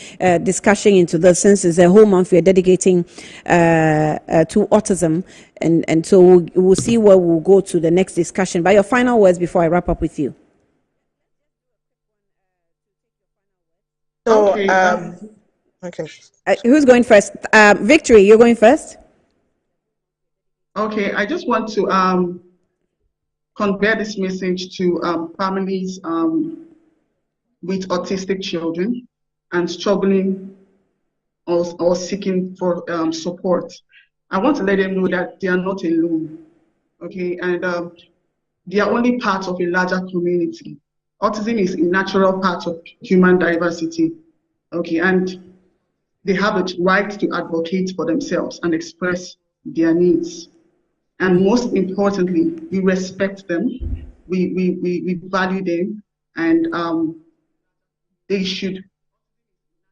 discussion into this, since it's a whole month we're dedicating to autism. And so we'll see where we'll go to the next discussion. But your final words before I wrap up with you. So, okay. Who's going first? Victory, you're going first? Okay, I just want to convey this message to families with autistic children and struggling or seeking for support. I want to let them know that they are not alone, okay? And they are only part of a larger community. Autism is a natural part of human diversity, okay? And they have a right to advocate for themselves and express their needs. And most importantly, we respect them, we value them, and they should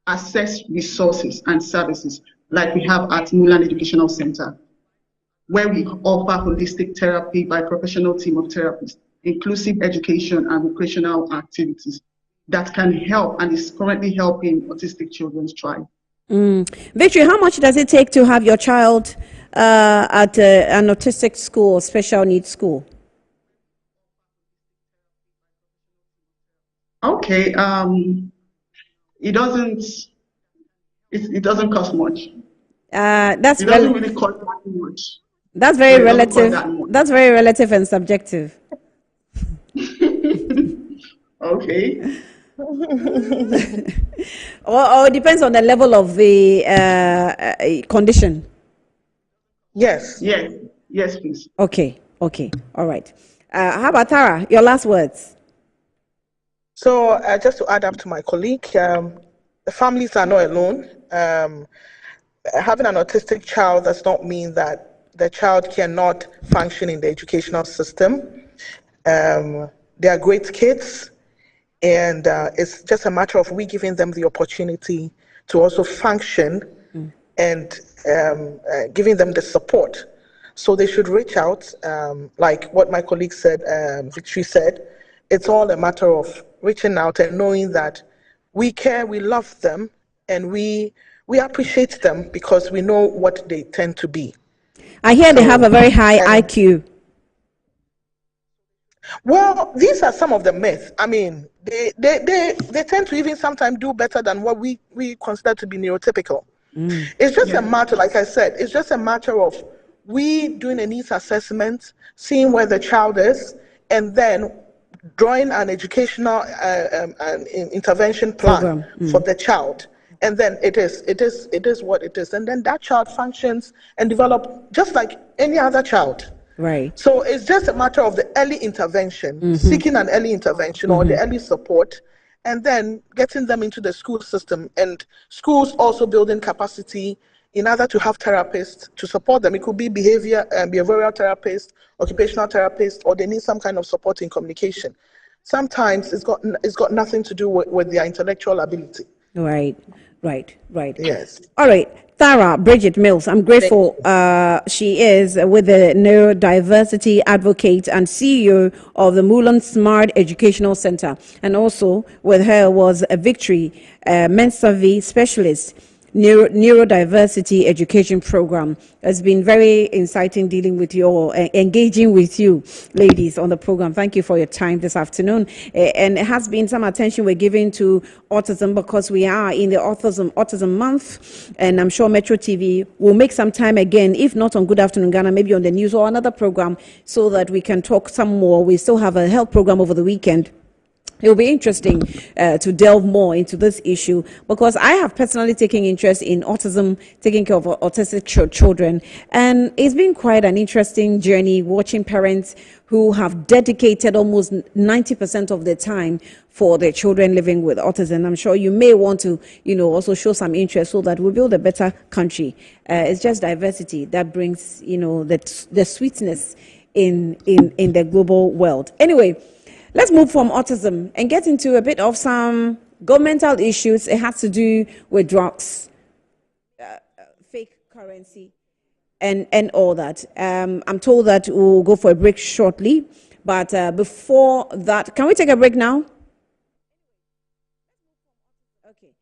access resources and services like we have at Mulan Educational Center, where we offer holistic therapy by a professional team of therapists, inclusive education and recreational activities that can help and is currently helping autistic children thrive. Victory, how much does it take to have your child at an autistic school, special needs school? Okay, it doesn't cost much. That's it doesn't really cost that much. That's very relative. That's very relative and subjective. Okay. or it depends on the level of the condition. Yes, please. Okay, all right. How about Tara? Your last words. So just to add up to my colleague, the families are not alone. Having an autistic child does not mean that the child cannot function in the educational system. They are great kids, and it's just a matter of we giving them the opportunity to also function and giving them the support. So they should reach out, like what my colleague said, Victory said. It's all a matter of reaching out and knowing that we care, we love them, and we appreciate them because we know what they tend to be. I hear they have a very high IQ. Well, these are some of the myths. I mean, they tend to even sometimes do better than what we consider to be neurotypical. It's just a matter, like I said, it's just a matter of we doing a needs assessment, seeing where the child is, and then drawing an educational intervention plan for the child. And then it is what it is. And then that child functions and develops just like any other child. Right. So it's just a matter of the early intervention, seeking an early intervention or the early support, and then getting them into the school system, and schools also building capacity in order to have therapists to support them. It could be behavioral therapist, occupational therapist, or they need some kind of support in communication. Sometimes it's got nothing to do with their intellectual ability. Right. Yes. All right. Tara Bridget Mills, I'm grateful. She is with the neurodiversity advocate and CEO of the Mulan Smart Educational Center. And also with her was a Victory Mensavi specialist. Neurodiversity education program. Has been very exciting dealing with you all, engaging with you ladies on the program. Thank you for your time this afternoon. And it has been some attention we're giving to autism because we are in the autism month, and I'm sure Metro TV will make some time again, if not on Good Afternoon Ghana, maybe on the news or another program, so that we can talk some more. We still have a health program over the weekend. It will be interesting to delve more into this issue because I have personally taken interest in autism, taking care of autistic children. And it's been quite an interesting journey watching parents who have dedicated almost 90% of their time for their children living with autism. I'm sure you may want to, also show some interest so that we build a better country. It's just diversity that brings, the sweetness in the global world. Anyway, let's move from autism and get into a bit of some governmental issues. It has to do with drugs, fake currency, and all that. I'm told that we'll go for a break shortly. But before that, can we take a break now? Okay.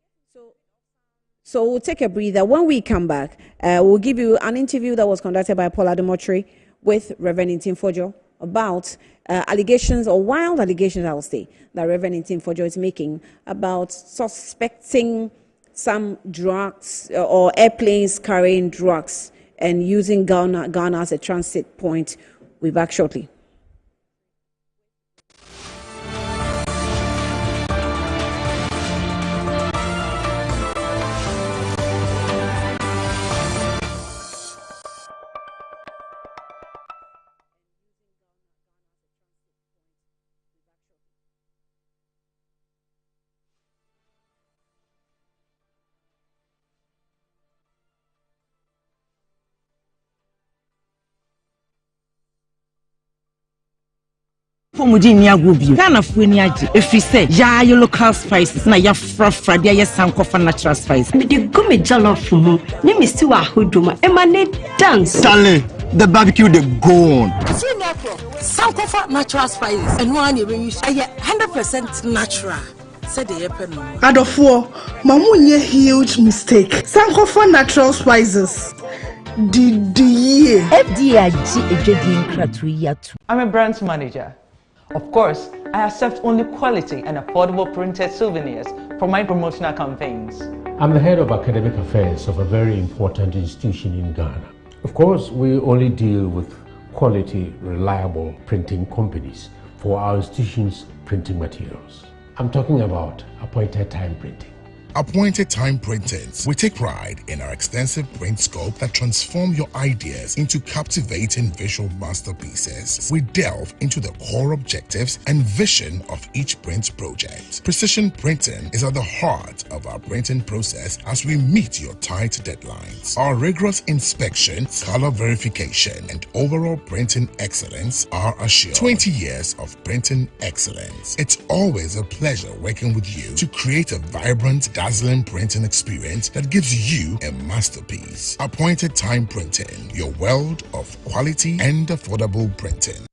So we'll take a breather. When we come back, we'll give you an interview that was conducted by Paula Demotre with Reverend Intim Fojo about allegations, or wild allegations, I will say, that Reverend Intim Fojo is making about suspecting some drugs or airplanes carrying drugs and using Ghana as a transit point. We'll be back shortly. Ghana funi aji. If you say ya your local spices na ya fra dia ya sankofa natural spice. Me de go me jollof mu. Ni me still ahodoma. Emanate dance. Darling, the barbecue they go on. Sankofa natural spices. And one you use 100% natural. Said the happen no. Adofo, mamunye huge mistake. Sankofa natural spices. I'm a brand manager. Of course, I accept only quality and affordable printed souvenirs for my promotional campaigns. I'm the head of academic affairs of a very important institution in Ghana. Of course, we only deal with quality, reliable printing companies for our institution's printing materials. I'm talking about appointed time printing. Appointed Time Printings. We take pride in our extensive print scope that transform your ideas into captivating visual masterpieces. We delve into the core objectives and vision of each print project. Precision printing is at the heart of our printing process as we meet your tight deadlines. Our rigorous inspection, color verification, and overall printing excellence are assured. 20 years of printing excellence. It's always a pleasure working with you to create a vibrant, dazzling printing experience that gives you a masterpiece. Appointed Time Printing, your world of quality and affordable printing.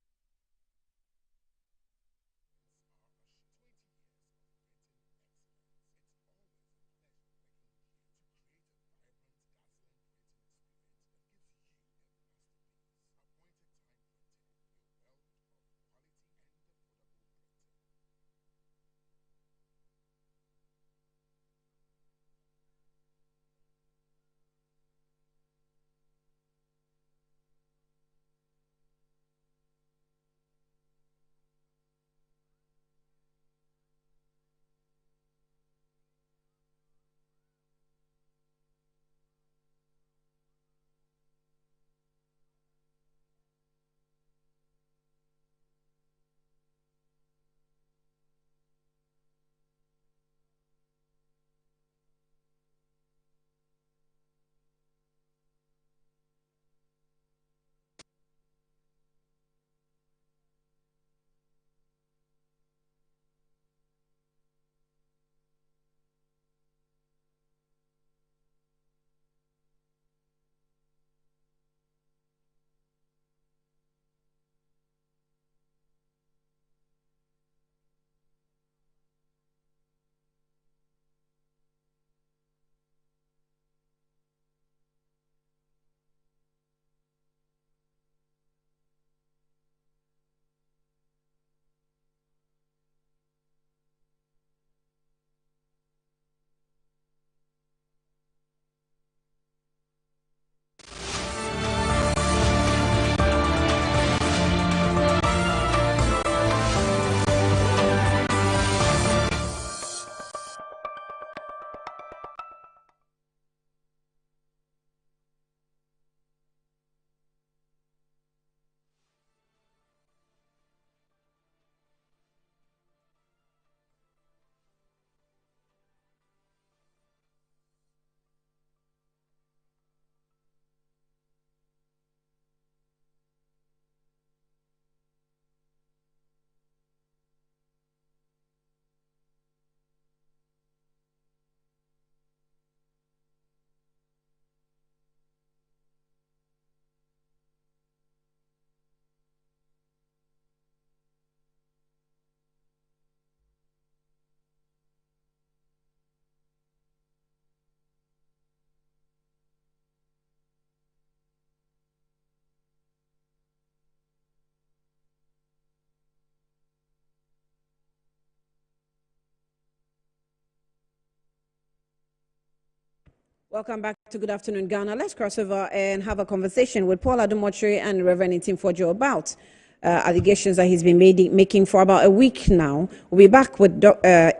Welcome back to Good Afternoon, Ghana. Let's cross over and have a conversation with Paul Adumochiri and Reverend Ntimfojo about allegations that he's been making for about a week now. We'll be back with Musa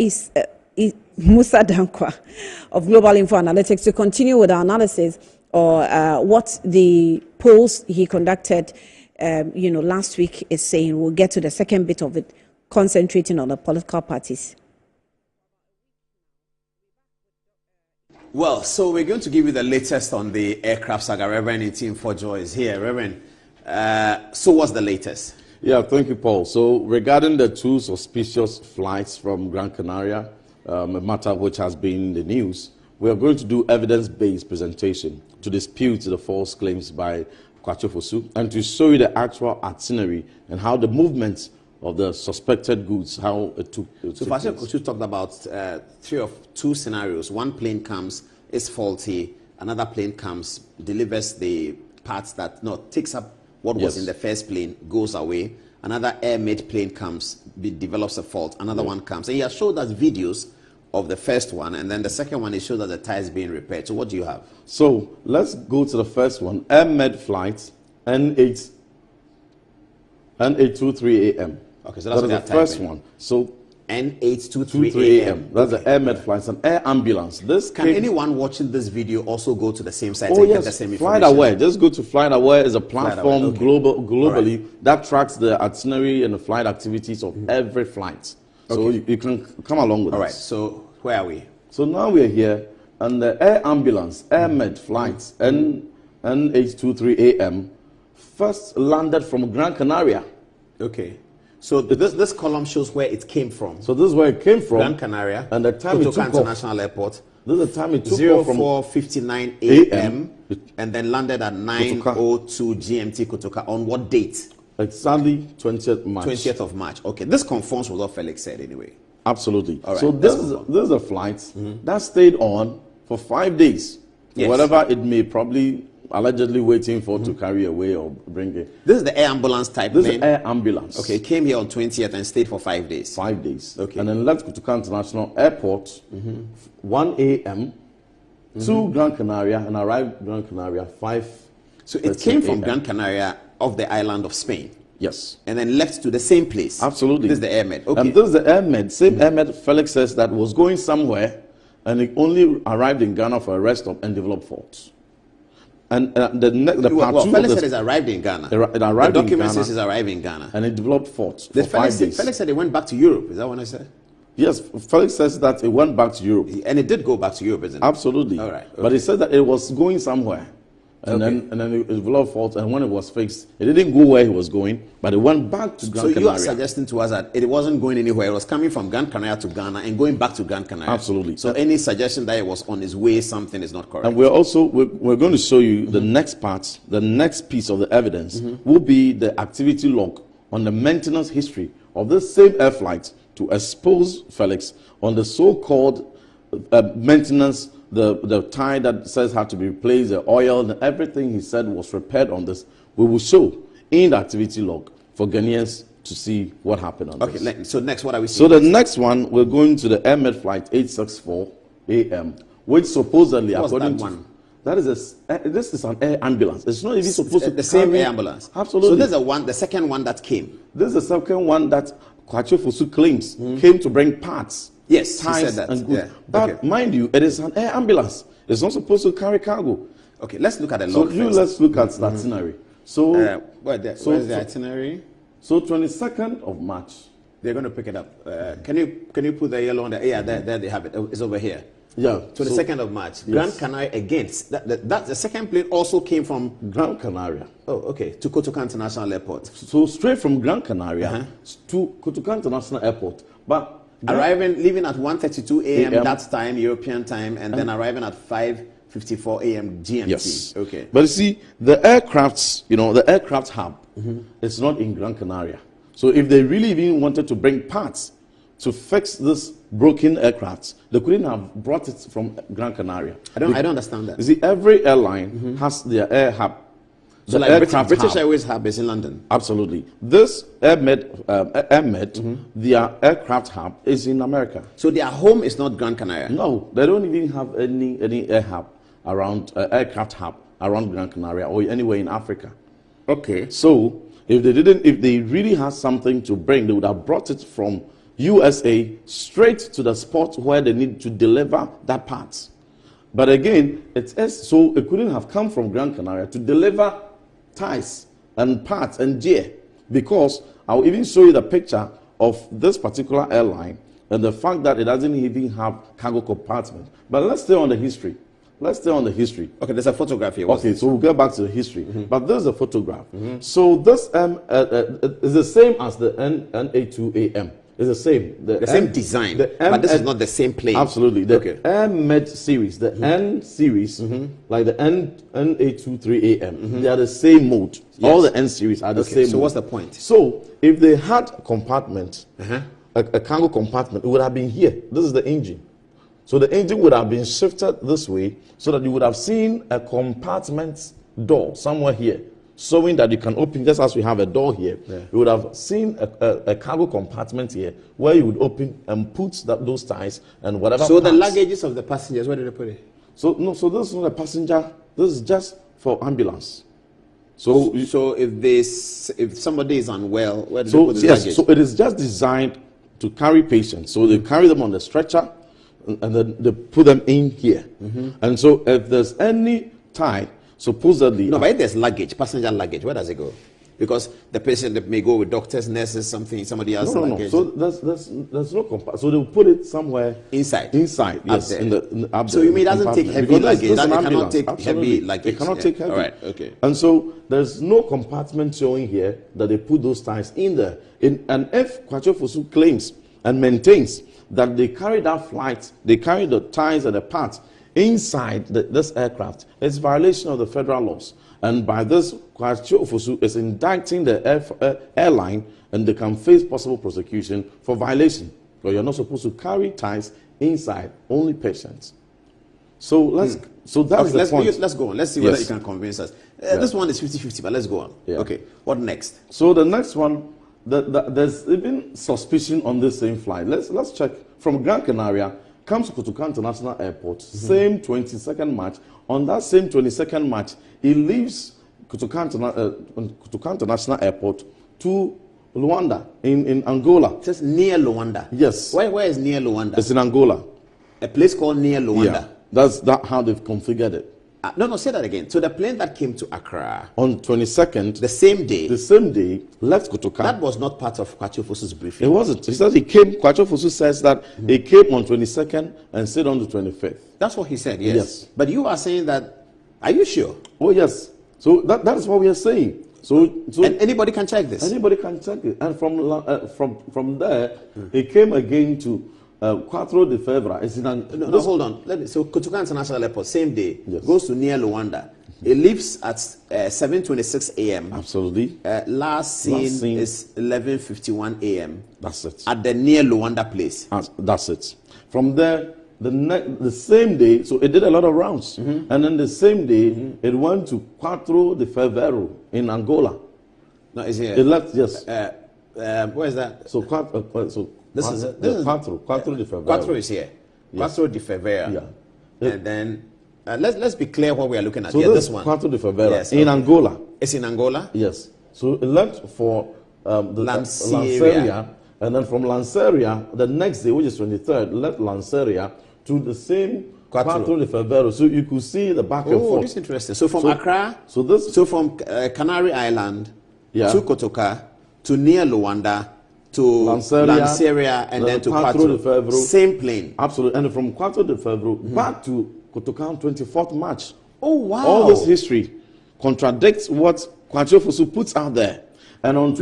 Dankwa of Global Info Analytics to continue with our analysis or what the polls he conducted last week is saying. We'll get to the second bit of it, concentrating on the political parties. Well, so we're going to give you the latest on the aircraft saga. Reverend Ntimfojo is here. Reverend, so what's the latest? Yeah, thank you, Paul. So regarding the two suspicious flights from Gran Canaria, a matter which has been in the news, we are going to do evidence-based presentation to dispute the false claims by Kwacho Fosu and to show you the actual itinerary and how the movements of the suspected goods, how it took place. So Fosu talked about two scenarios. One plane comes, is faulty. Another plane comes, delivers the parts takes up what was in the first plane, goes away. Another air-made plane comes, develops a fault. Another one comes. And he has showed us videos of the first one, and then the second one, he showed that the tire is being repaired. So what do you have? So let's go to the first one. Air-made flight, N823 AM. Okay, so that's the first one. So N823 AM. That's the air-made flight. It's an air ambulance. Can anyone watching this video also go to the same site and get the same information? FlightAware. Just go to FlightAware. It's a platform globally that tracks the itinerary and the flight activities of every flight. So you can come along with us. All right, so where are we? So now we're here, and the air ambulance, air-med flights, N823 AM, first landed from Gran Canaria. Okay. So this column shows where it came from. So this is where it came from. Gran Canaria. And the time it took International Airport. This is the time it took 04:59 AM, and then landed at 9:02 GMT Kotoka. On what date? Exactly 20th March. 20th of March. Okay, this conforms with what Felix said anyway. Absolutely. All right, so this is a flight that stayed on for 5 days. Yes. Whatever it may probably allegedly waiting for to carry away or bring it. This is the air ambulance type This plane? is air ambulance. Okay, it came here on 20th and stayed for 5 days. 5 days. Okay. And then left Kotoka International Airport 1 a.m. to Gran Canaria and arrived Gran Canaria 5. So it came from Gran Canaria of the island of Spain. Yes. And then left to the same place. Absolutely. This is the airmed. Okay. And this is the airmed. Same airmed, Felix says, that was going somewhere and it only arrived in Ghana for a rest stop and developed faults. And the part two Felix said it's arrived in Ghana. It arrived the document in Ghana, says it's arrived in Ghana. And it developed faults for 5 days. Felix said it went back to Europe. Is that what I said? Yes, Felix says that it went back to Europe. And it did go back to Europe, isn't it? Absolutely. All right. Okay. But he said that it was going somewhere. And then it developed faults, and when it was fixed, it didn't go where he was going, but it went back to Gran Canaria. So you are suggesting to us that it wasn't going anywhere. It was coming from Gran Canaria to Ghana and going back to Gran Canaria. Absolutely. So any suggestion that it was on its way, something is not correct. And we're going to show you the next part, the next piece of the evidence will be the activity log on the maintenance history of this same air flight to expose Felix on the so-called maintenance, the tie that says had to be replaced, the oil, and everything he said was repaired on this. We will show in the activity log for Ghanaians to see what happened on this. Okay, so next, what are we seeing? So the next one, we're going to the airmed flight 864 AM, which supposedly, according to... This is an air ambulance. It's not even supposed to the same air ambulance. Absolutely. So this is the second one that came. This is the second one that Kwacho Fosu claims came to bring parts. Yes, he said that. And goods. Yeah. But mind you, it is an air ambulance. It's not supposed to carry cargo. Okay, let's look at the log first. Let's look at the itinerary. So, where's the itinerary? So 22nd of March. They're going to pick it up. Can you put the yellow on there? Yeah, there they have it. It's over here. Yeah. 22nd of March. Yes. Gran Canaria against that the second plane also came from Gran Canaria. Oh, okay. To Kotoka International Airport. So straight from Gran Canaria to Kotoka International Airport. But leaving at 1:32 a.m. that time, European time, and then arriving at 5:54 a.m. GMT. Yes. Okay. But you see, the aircraft hub is not in Gran Canaria. So if they really even wanted to bring parts to fix this broken aircraft, they couldn't have brought it from Gran Canaria. I don't understand that. You see, every airline has their air hub. So like British Airways hub is in London? Absolutely. This airmed, their aircraft hub is in America. So their home is not Gran Canaria? No, they don't even have any air hub. around aircraft hub around Gran Canaria or anywhere in Africa. Okay. So if they really had something to bring, they would have brought it from USA straight to the spot where they need to deliver that part. But again, so it couldn't have come from Gran Canaria to deliver ties and parts and gear, because I'll even show you the picture of this particular airline and the fact that it doesn't even have cargo compartment. But let's stay on the history. Okay, there's a photograph here. Okay, so we'll get back to the history. But there's a photograph. So this is the same as the NA2AM. It's the same. The same design, but this is not the same plane. Absolutely. The M-Med series, the N series, like the NA23AM, they are the same mode. Yes. All the N series are the same So mode. what's the point? So if they had a compartment, a cargo compartment, it would have been here. This is the engine. So the engine would have been shifted this way so that you would have seen a compartment door somewhere here, showing that you can open, just as we have a door here. You would have seen a cargo compartment here where you would open and put those ties and whatever. So the luggages of the passengers, where did they put it? So this is not a passenger. This is just for ambulance. So if somebody is unwell, where do they put the luggage? So it is just designed to carry patients. So they carry them on the stretcher and then they put them in here. And so if there's any tie, supposedly... No, but if there's luggage, passenger luggage, where does it go? Because the patient may go with doctors, nurses, somebody else. No. So there's no compartment. So they'll put it somewhere inside. Inside, yes. So you mean it doesn't take heavy luggage? It cannot take heavy luggage. It cannot take heavy. All right, okay. And so there's no compartment showing here that they put those ties in there. And if Kwacho Fosu claims and maintains that they carry that flight, they carry the ties and the parts inside this aircraft, it's violation of the federal laws. And by this, Kwacho Fosu is indicting the airline, and they can face possible prosecution for violation. Because you're not supposed to carry ties inside, only patients. So let's the point. Let's go on. Let's see whether you can convince us. This one is 50-50, but let's go on. Okay, what next? So the next one, there's even suspicion on this same flight. Let's check. From Gran Canaria, comes to Kotoka International Airport, same 22nd March. On that same 22nd March, he leaves Kotoka International Airport to Luanda in Angola. Just near Luanda? Yes. Where is near Luanda? It's in Angola. A place called near Luanda? Yeah. That's how they've configured it. No, say that again. So the plane that came to Accra on 22nd, the same day, left Kotoka. That was not part of Kwacho Fosu's briefing. It wasn't. He said Kwacho Fosu says that he came on 22nd and stayed on the 25th. That's what he said. Yes. But you are saying that. Are you sure? Oh yes. So that is what we are saying. So and anybody can check this. Anybody can check it. And from there, he came again to. 4 de February. Hold on. So Kotoka International Airport, same day, goes to near Luanda. It leaves at 7:26 a.m. Absolutely. Last seen is 11:51 a.m. That's it. At the near Luanda place. That's it. From there, the same day, so it did a lot of rounds. And then the same day, it went to 4 de Fevereiro in Angola. No, is here. It left, yes. Where is that? So, This is 4 de Fevereiro. 4 is here. Yes. 4 de Fevereiro. Yeah. And then let's be clear what we are looking at so here. This one. 4 de Fevereiro in Angola. It's in Angola? Yes. So it left for Lanceria. And then from Lanceria, the next day, which is 23rd, left Lanceria to the same 4 de Fevereiro. So you could see the back and forth. Oh, this is interesting. So from Accra, from Canary Island to Kotoka to near Luanda, to Lanceria and then to 4 de Fevereiro. Same plane. Absolutely. And from 4 de Fevereiro back to Kotoka on 24th March. Oh, wow. All this history contradicts what Kwacho Fosu puts out there. And on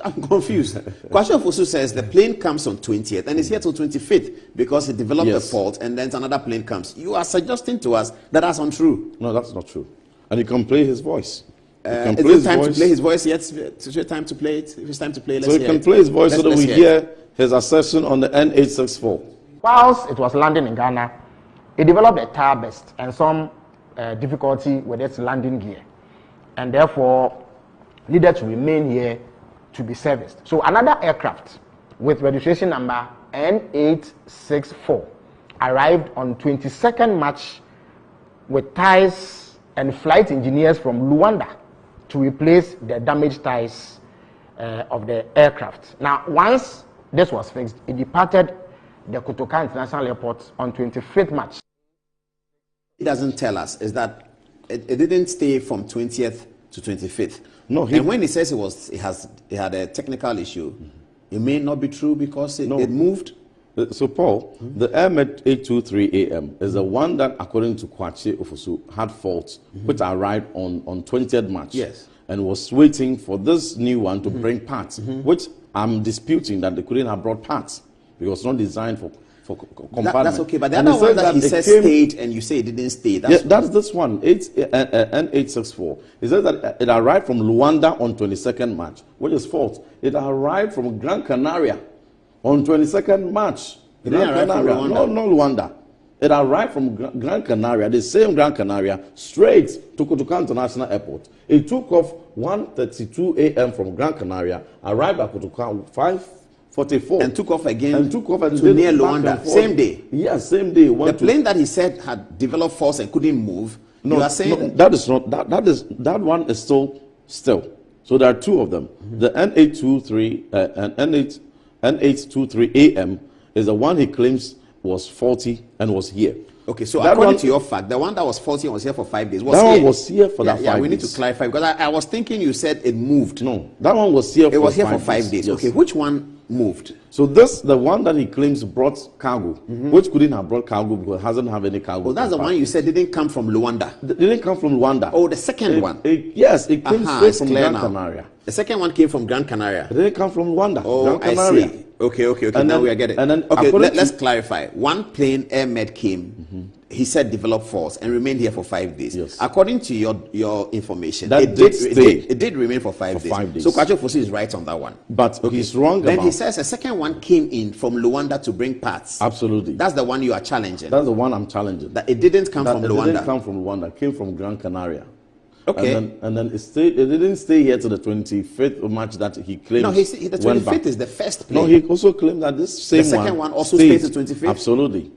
I'm confused. Kwacho Fosu says the plane comes on 20th and it's here till 25th because it developed a fault and then another plane comes. You are suggesting to us that that's untrue. No, that's not true. And he can play his voice. Is it time to play his voice yet? Is it time to play it? If it's time to play, let's hear it. So he can play his voice so that we hear his assertion on the N864. Whilst it was landing in Ghana, it developed a tire burst and some difficulty with its landing gear, and therefore needed to remain here to be serviced. So another aircraft with registration number N864 arrived on 22nd March with ties and flight engineers from Luanda to replace the damaged ties of the aircraft. Now, once this was fixed, it departed the Kotoka International Airport on 25th March. It doesn't tell us is that it didn't stay from 20th to 25th. No, and when he says it had a technical issue, it may not be true because it moved. So, Paul, the Airmed 823 AM is the one that, according to Kwache Ofosu, had faults, which arrived on 20th March. Yes. And was waiting for this new one to bring parts, which I'm disputing that they couldn't have brought parts because it was not designed for compartment. That's okay, but the other one that he says stayed and you say it didn't stay. That's this one, N864. He says that it arrived from Luanda on 22nd March, which is false. It arrived from Gran Canaria on 22nd March. It didn't arrive from Luanda? No, Luanda. It arrived from Gran Canaria, the same Gran Canaria, straight to Kotoka International Airport. It took off 1:32 a.m. from Gran Canaria, arrived at Kotoka 5:44. And took off again and to near Luanda. Same day? Yes, same day. The plane that he said had developed faults and couldn't move, no, you are saying? No, that is not, that one is still. So there are two of them. The N823 and N823 AM is the one he claims was faulty and was here. Okay, so according to your fact, the one that was faulty and was here for 5 days that one was here for that 5 days. Yeah, we need to clarify because I was thinking you said it moved. No, that one was here. It was here for 5 days. Yes. Okay, which one moved? So the one that he claims brought cargo, which couldn't have brought cargo because it hasn't have any cargo. Well, that's the one you said didn't come from Luanda. It didn't come from Luanda. Oh, the second one. Yes, it came straight from Gran Canaria. The second one came from Gran Canaria. It didn't come from Luanda. Oh, Gran Canaria. I see. Okay. And now then, we are getting it. And then, okay, let's clarify. One plane, Airmed, came. He said developed faults and remained here for 5 days. Yes. According to your information, it did remain for 5 days. So Kwache Ofosu is right on that one. But he's wrong. Then he says a second one came in from Luanda to bring parts. Absolutely. That's the one you are challenging. That's the one I'm challenging. That it didn't come from Luanda. It didn't come from Luanda. It came from Gran Canaria. Okay. And then it didn't stay here till the 25th of March that he claimed. No, the 25th is the first plane. No, he also claimed that this same one. The second one also stayed to 25th? Absolutely.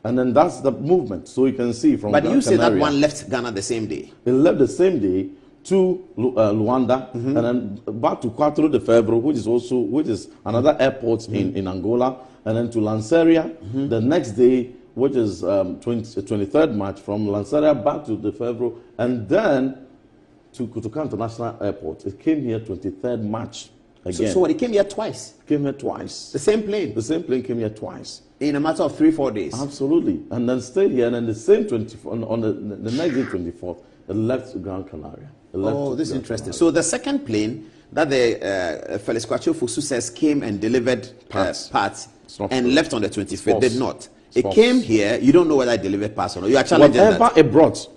And then that's the movement. So you can see from But Gran you say Canaria, that one left Ghana the same day. It left the same day to Luanda and then back to Quatro de Febro, which is another airport in Angola, and then to Lanseria the next day, which is 23rd March, from Lanseria back to de Febro, and then to Kotoka International Airport. It came here 23rd March again. So it came here twice? Came here twice. The same plane? The same plane came here twice. In a matter of 3-4 days? Absolutely. And then stayed here, and then the same 24, on the next day, 24th, it left Gran Canaria. This is interesting. So the second plane that the Felix Kwache Ofosu says came and delivered parts and left on the 25th, did not. It came here, you don't know whether it delivered parts or not. You are challenging whatever it brought,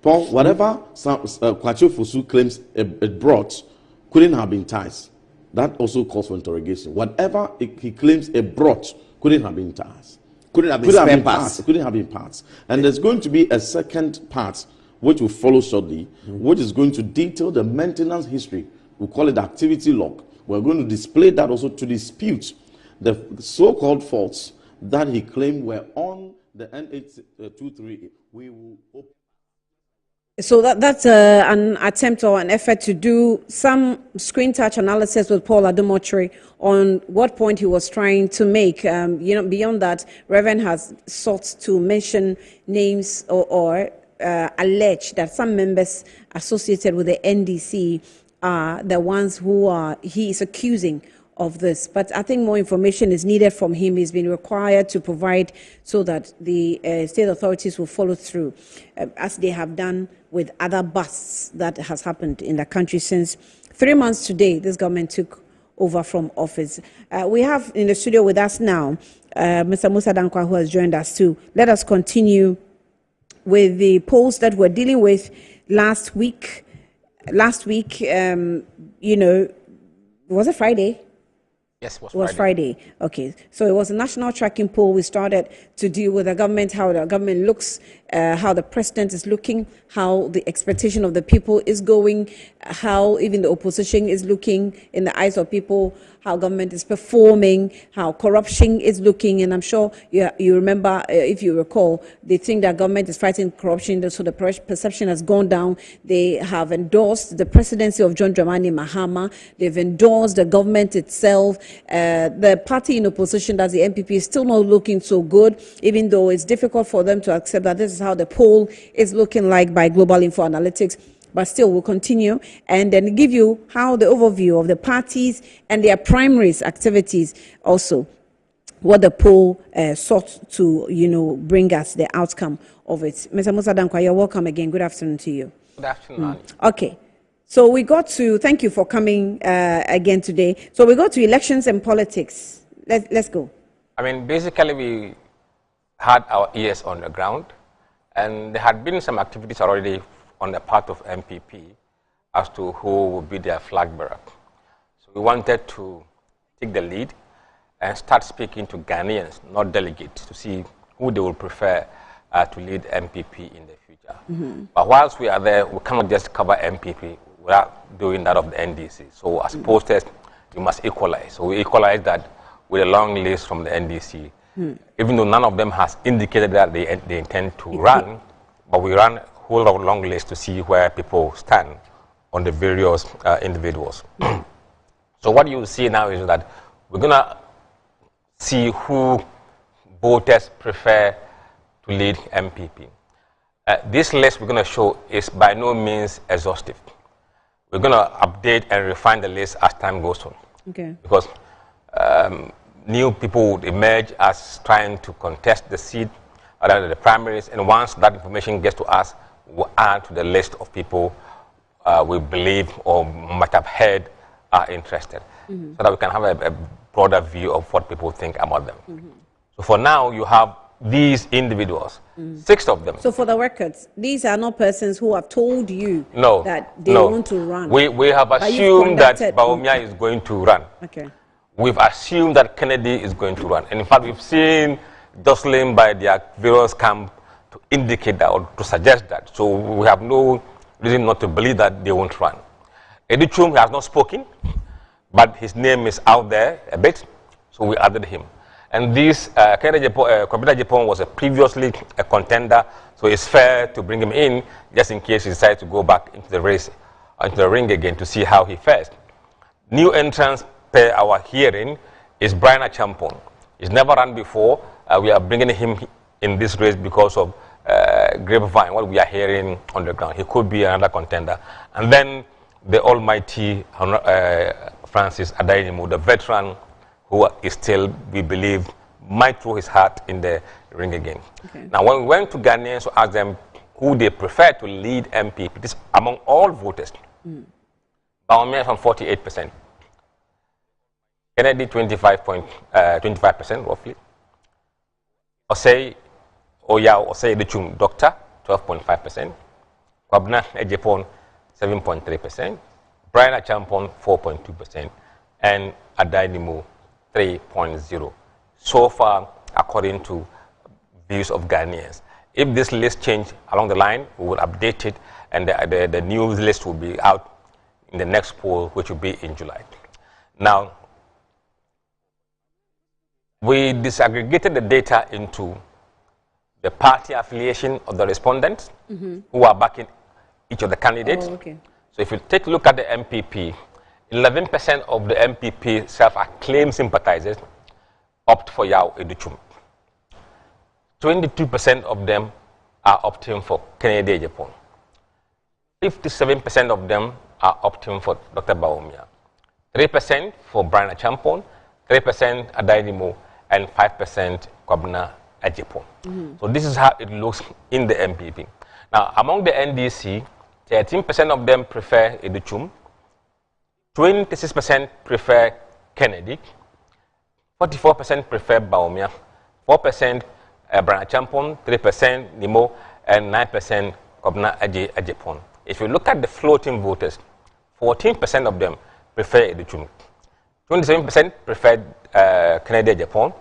Paul, whatever Kwache Ofosu claims it brought couldn't have been ties. That also calls for interrogation. Whatever he claims it brought couldn't have been ties. Couldn't have been spare parts. Couldn't have been parts. And there's going to be a second part which will follow shortly, which is going to detail the maintenance history. We call it the activity log. We're going to display that also to dispute the so-called faults that he claimed were on the N823. We will open. So that's an attempt or an effort to do some screen touch analysis with Paul Adumochiri on what point he was trying to make. Beyond that, Reverend has sought to mention names or allege that some members associated with the NDC are the ones who he is accusing of this. But I think more information is needed from him. He's been required to provide so that the state authorities will follow through, as they have done with other busts that has happened in the country since 3 months today this government took over from office. We have in the studio with us now Mr. Musa Dankwa, who has joined us too. Let us continue with the polls that we're dealing with last week. Was it Friday? Yes, it was Friday. Okay. So it was a national tracking poll. We started to deal with the government, how the government looks how the president is looking, how the expectation of the people is going, how even the opposition is looking in the eyes of people, how government is performing, how corruption is looking. And I'm sure you remember, if you recall, they think that government is fighting corruption, so the perception has gone down. They have endorsed the presidency of John Dramani Mahama. They've endorsed the government itself. The party in opposition, that's the NPP, is still not looking so good, even though it's difficult for them to accept that this is how the poll is looking like by Global Info Analytics. But still, we'll continue and then give you how the overview of the parties and their primaries activities also, what the poll sought to, bring us the outcome of it. Mr. Musa Dankwa, you're welcome again. Good afternoon to you. Good afternoon. Okay. So we got to, thank you for coming again today. So we go to elections and politics. Let's go. I mean, basically, we had our ears on the ground, and there had been some activities already on the part of MPP as to who would be their flag bearer. So we wanted to take the lead and start speaking to Ghanaians, not delegates, to see who they would prefer to lead MPP in the future. But whilst we are there, we cannot just cover MPP without doing that of the NDC. So as posters, we must equalize. So we equalize that with a long list from the NDC, even though none of them has indicated that they intend to run, but we ran whole long list to see where people stand on the various individuals. So what you see now is that we're going to see who voters prefer to lead MPP. This list we're going to show is by no means exhaustive. We're going to update and refine the list as time goes on. Okay. Because new people would emerge as trying to contest the seat or the primaries, and once that information gets to us, we'll add to the list of people we believe or might have heard are interested, so that we can have a broader view of what people think about them. So for now, you have these individuals, 6 of them. So for the records, these are not persons who have told you that they want to run. We have assumed that Bawumia is going to run. Okay. We've assumed that Kennedy is going to run. And in fact, we've seen jostling by their various camp to indicate that or to suggest that. So we have no reason not to believe that they won't run. Edichum has not spoken, but his name is out there a bit, so we added him. And this Kwabena Japan was previously a contender, so it's fair to bring him in just in case he decides to go back into the race, into the ring again to see how he fares. New entrants per our hearing is Brian Achampong. He's never run before. We are bringing him in this race because of grapevine, what we are hearing on the ground. He could be another contender. And then the almighty Francis Adainimu, the veteran who is still, we believe, might throw his heart in the ring again. Okay. Now, when we went to Ghanaians to ask them who they prefer to lead MPP, this among all voters, Bawumia is on 48%. Kennedy 25% roughly. Osei Edichum, Doctor, 12.5%. Kwabena Ejapon, 7.3%. Brian Achampong, 4.2%. And Adainimu, 3.0%. So far, according to views of Ghanaians. If this list changes along the line, we will update it, and the new list will be out in the next poll, which will be in July. Now, we disaggregated the data into the party affiliation of the respondents who are backing each of the candidates. Okay. So if you take a look at the MPP, 11% of the MPP self-acclaimed sympathizers opt for Yao Edichum. 22% of them are opting for Kennedy Japan. 57% of them are opting for Dr. Bawumia. 3% for Brian Achampong, 3% Adainimu, and 5% Kwabena Ejapong. So this is how it looks in the MPP. Now, among the NDC, 13% of them prefer Edichum, 26% prefer Kennedy, 44% prefer Bawumia, 4% Brian Achampong, 3% Nimo, and 9% Kwabena Ejapong. If you look at the floating voters, 14% of them prefer Edichum, 27% prefer Kennedy Japan,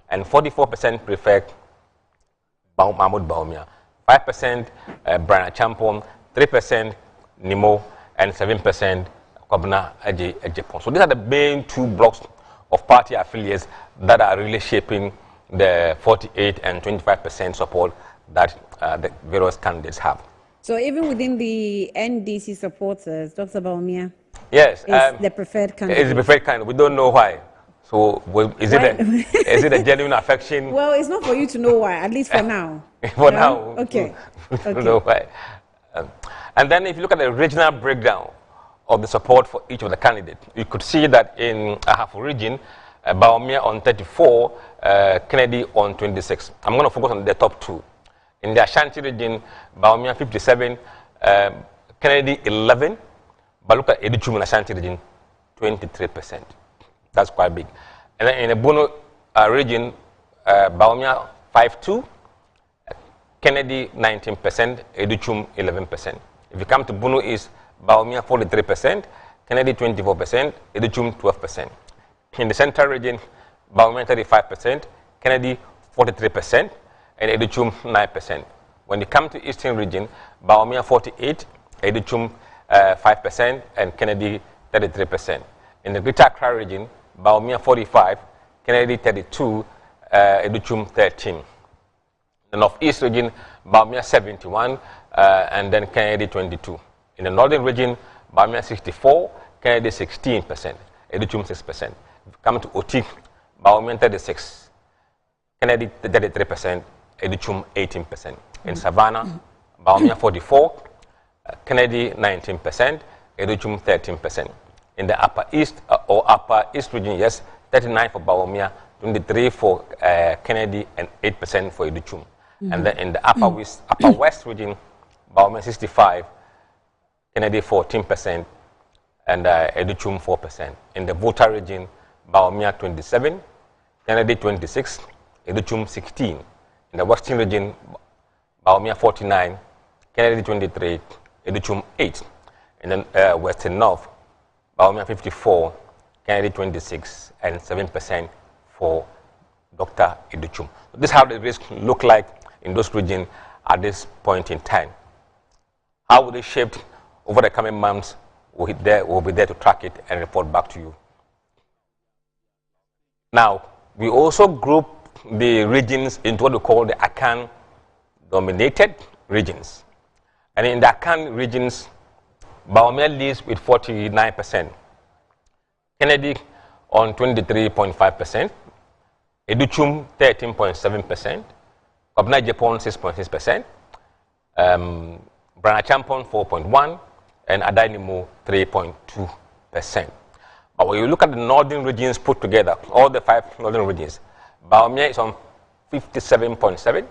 and 44% prefer Mahmoud Bawumia. 5% Brian Champon, 3% Nimo, and 7% Kobna Ejepon. So these are the main two blocks of party affiliates that are really shaping the 48 and 25% support that the various candidates have. So even within the NDC supporters, Dr. Baumia, yes, is the preferred candidate. It's the preferred candidate. We don't know why. So is it a genuine affection? Well, it's not for you to know why, at least for now. For now. Okay. We don't know why. And then if you look at the regional breakdown of the support for each of the candidates, you could see that in Ahafo region, Baumia on 34, Kennedy on 26. I'm going to focus on the top two. In the Ashanti region, Baumia 57, Kennedy 11, but look at Edichum in Ashanti region, 23%. That's quite big. And then in the Bono region, Baumia 5-2, Kennedy 19%, Edichum 11%. If you come to Bono East, Baumia 43%, Kennedy 24%, Edichum 12%. In the Central region, Baumia 35%, Kennedy 43%, and Edichum 9%. When you come to Eastern region, Baumia 48, Edichum 5%, and Kennedy 33%. In the Greater Accra region, Baumia 45, Kennedy 32, Edichum 13. The Northeast region, Baumia 71, and then Kennedy 22. In the Northern region, Baumia 64, Kennedy 16%, Edichum 6%. If you come to Oti, Baumia 36, Kennedy 33%, Edichum 18%. In Savannah, Baumia 44, Kennedy 19%, Edichum 13%. In the Upper East or Upper East region, yes, 39 for Baumia, 23 for Kennedy, and 8% for Edichum. And then in the Upper West region, Baumia 65, Kennedy 14%, and Edichum 4%. In the Volta region, Baumia 27, Kennedy 26, Edichum 16. In the Western region, Baumia 49, Kennedy 23, Edichum 8. In the Western North, Baumia 54, Kennedy 26, and 7% for Dr. Edichum. This is how the risk look like in those regions at this point in time. How will it shape over the coming months? We'll be there to track it and report back to you. Now, we also group the regions into what we call the Akan-dominated regions. And in the Akan regions, Baumia leads with 49%, Kennedy on 23.5%, Edichum 13.7%, Kobna Japon 6.6%, Brana Champon 4.1%, and Adainimo 3.2%. But when you look at the northern regions put together, all the 5 northern regions, Baumia is on 57.7%,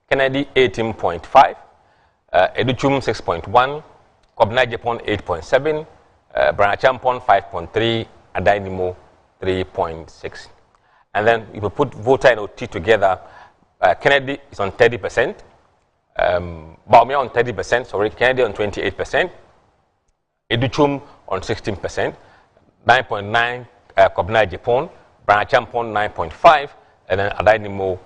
Kennedy 18.5%, Edichum 6.1%, Kobna Japon 8.7%, Brana Champon 5.3%, Adainimo 3.6%. And then if you put Volta and OT together, Kennedy is on 30%, Baumia on 30%, sorry, Kennedy on 28%, Edichum on 16%, 9.9% Kobna Japon, Brana Champon 9.5%, and then Adainimo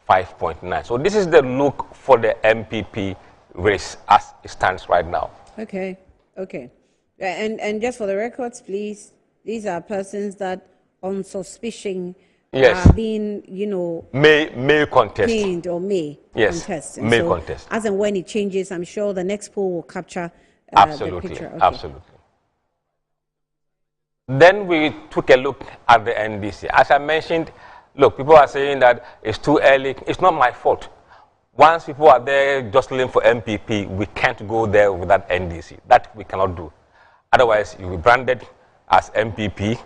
5.9%. So this is the look for the MPP race as it stands right now. Okay, okay. And just for the records, please, these are persons that on suspicion are being, may contest. Pinned or may contest. And may contest. As and when it changes, I'm sure the next poll will capture absolutely, the picture. Okay. Absolutely. Then we took a look at the NDC. As I mentioned, look, people are saying that it's too early. It's not my fault. Once people are there jostling for MPP, we can't go there without NDC. That we cannot do. Otherwise, you'll be branded as MPP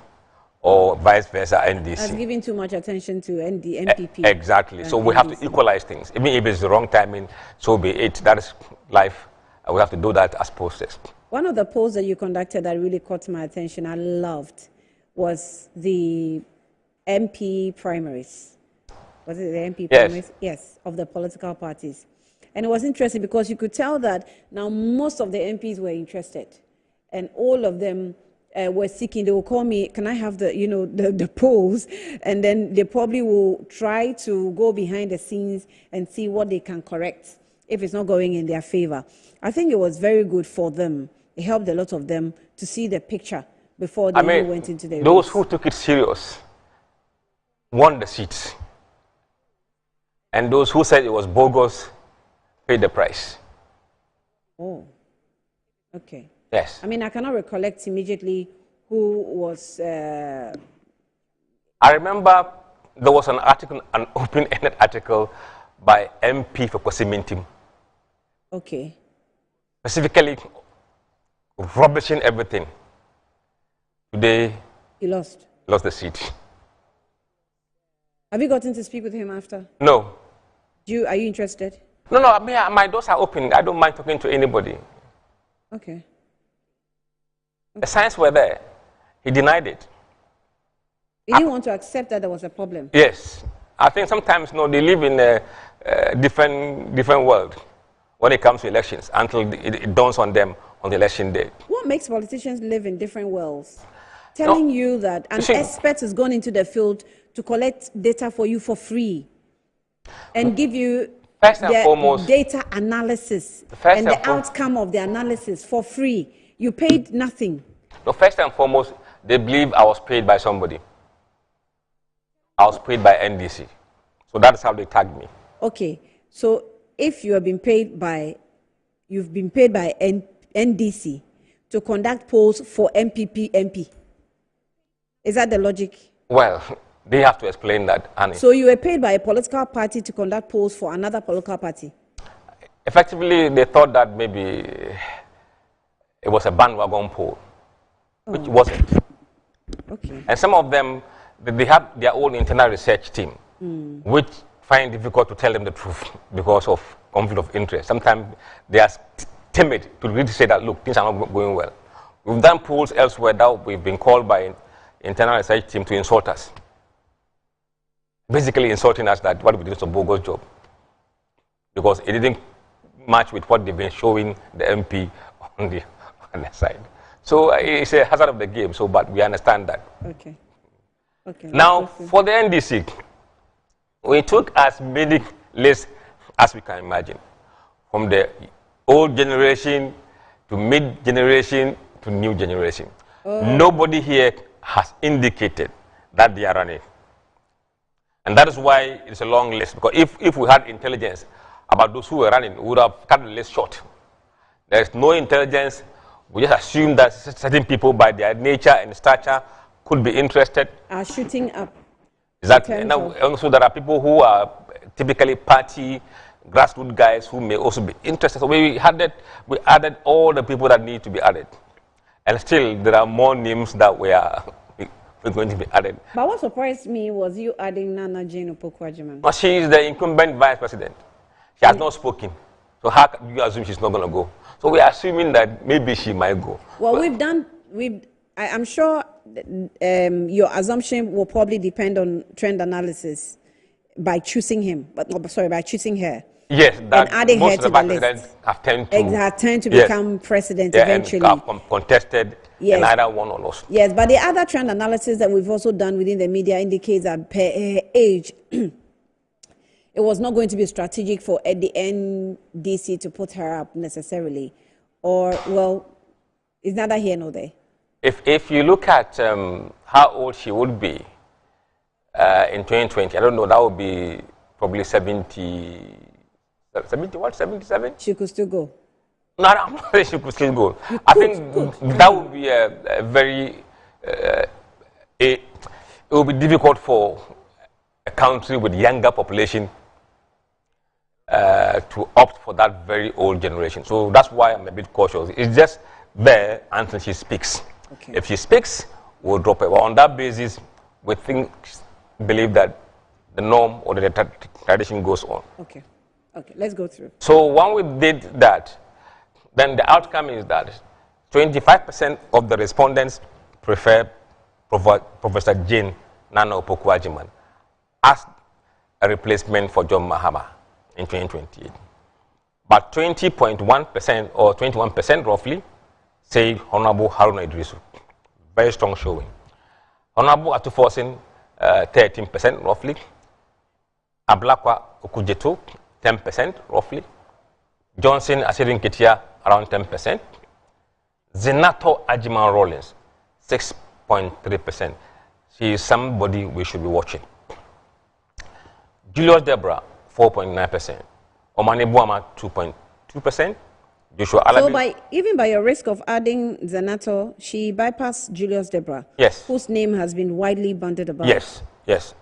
or vice versa, NDC. As giving too much attention to MPP. Exactly. So we have to equalize things. Even if it's the wrong timing, so be it. That is life. We have to do that as process. One of the polls that you conducted that really caught my attention, I loved, was the MP primaries. Was it the MP primaries? Yes, of the political parties. And it was interesting because you could tell that now most of the MPs were interested. And all of them were seeking, they will call me, can I have the, the polls? And then they probably will try to go behind the scenes and see what they can correct if it's not going in their favor. I think it was very good for them. It helped a lot of them to see the picture before they went into the those race. who took it serious won the seats. And those who said it was bogus paid the price. Oh, okay. Yes. I mean, I cannot recollect immediately who was... I remember there was an article, an open-ended article by MP for Kwasimintim. Okay. Specifically rubbishing everything. Today, he lost the seat. Have you gotten to speak with him after? No. Are you interested? No, my doors are open. I don't mind talking to anybody. Okay. The signs were there. He denied it. He didn't want to accept that there was a problem. Yes. I think sometimes they live in a different world when it comes to elections until it dawns on them on the election day. What makes politicians live in different worlds? Telling you that an expert has gone into the field to collect data for you for free and give you the data analysis and the outcome of the analysis for free. You paid nothing. No, first and foremost, they believe I was paid by somebody. I was paid by NDC. So that's how they tagged me. Okay. So if you have been paid by, NDC to conduct polls for MP. Is that the logic? Well, they have to explain that, Annie. So you were paid by a political party to conduct polls for another political party? Effectively, they thought that maybe it was a bandwagon poll, which wasn't. Okay. And some of them, they have their own internal research team, which find it difficult to tell them the truth because of conflict of interest. Sometimes they are timid to really say that, look, things are not going well. We've done polls elsewhere that we've been called by internal research team to insult us. Basically insulting us that what we did was a bogus job. Because it didn't match with what they've been showing the MP on the side. So it's a hazard of the game, but we understand that. Okay. Okay. Now, for the NDC, we took as many lists as we can imagine. From the old generation to mid-generation to new generation. Nobody here has indicated that they are running. And that is why it's a long list. Because if we had intelligence about those who were running, we would have cut the list short. There is no intelligence. We just assume that certain people, by their nature and stature, could be interested. Are shooting up. Exactly. And also there are people who are typically party, grassroots guys who may also be interested. So we added all the people that need to be added. And still, there are more names that we're going to be added. But what surprised me was you adding Nana Jane Opoku-Agyeman. Well, she is the incumbent vice president. She has not spoken. So how can you assume she's not going to go? So we are assuming that maybe she might go. Well, I'm sure your assumption will probably depend on trend analysis by choosing him, by choosing her. Yes, that and adding most her of the to the presidents list. have tend to become president eventually. And have contested in either one or lost. Yes, but the other trend analysis that we've also done within the media indicates that per age, it was not going to be strategic for the NDC to put her up necessarily. Or, well, it's neither here nor there. If you look at how old she would be in 2020, I don't know, that would be probably 70 what, 77? She could still go. No, I'm not saying she could still go. I think that would be a very, it would be difficult for a country with younger population to opt for that very old generation. So that's why I'm a bit cautious. It's just there until she speaks. Okay. If she speaks, we'll drop it. But on that basis, we believe that the norm or the tradition goes on. Okay. Okay, let's go through. So when we did that, then the outcome is that 25% of the respondents prefer Professor Jane Nana Opoku-Agyeman as a replacement for John Mahama in 2028. But 20.1% or 21% roughly say Honorable Haruna Idrisu. Very strong showing. Honorable Atuforsin, 13% roughly. Ablakwa Okujeto, 10% roughly. Johnson Asedin Ketia around 10%. Zenato Ajiman Rollins 6.3%. She is somebody we should be watching. Julius Deborah 4.9%. Omani Buama 2.2%. Joshua Alabi. So even by your risk of adding Zenato, she bypassed Julius Deborah. Yes. Whose name has been widely bandied about. Yes, yes.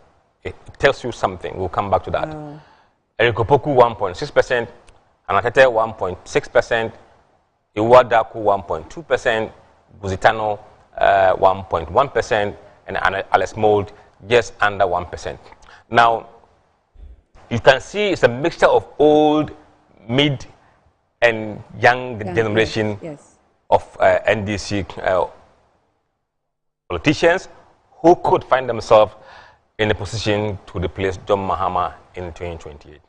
It tells you something. We'll come back to that. Eriko Poku 1.6%, Anatete 1.6%, Iwadaku 1.2%, Guzitano 1.1%, and Alice Mold just under 1%. Now, you can see it's a mixture of old, mid, and young generation of NDC politicians who could find themselves in a position to replace John Mahama in 2028.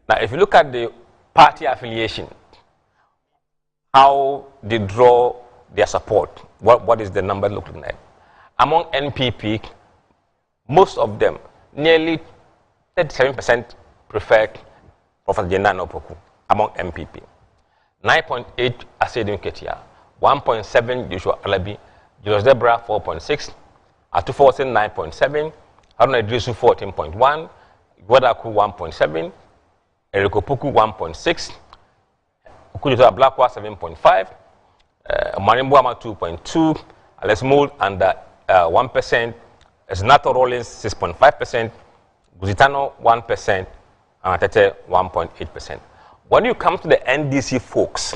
Now, if you look at the party affiliation, how they draw their support, what is the number looking like? Among NPP, most of them, nearly 37% prefer Professor Jenana Opoku among MPP. 9.8 Asedin Ketia, 1.7 Joshua Alabi, Julius Deborah 4.6, Atufosin 9.7, Haruna Idrisu 14.1, Gwadaku 1.7, Eriko Puku 1.6, Okujoto Ablakwa 7.5, Marimbuama 2.2, Alex Mould under 1%, Esnato Rollins 6.5%, Guzitano 1%, and Atete 1.8%. When you come to the NDC folks,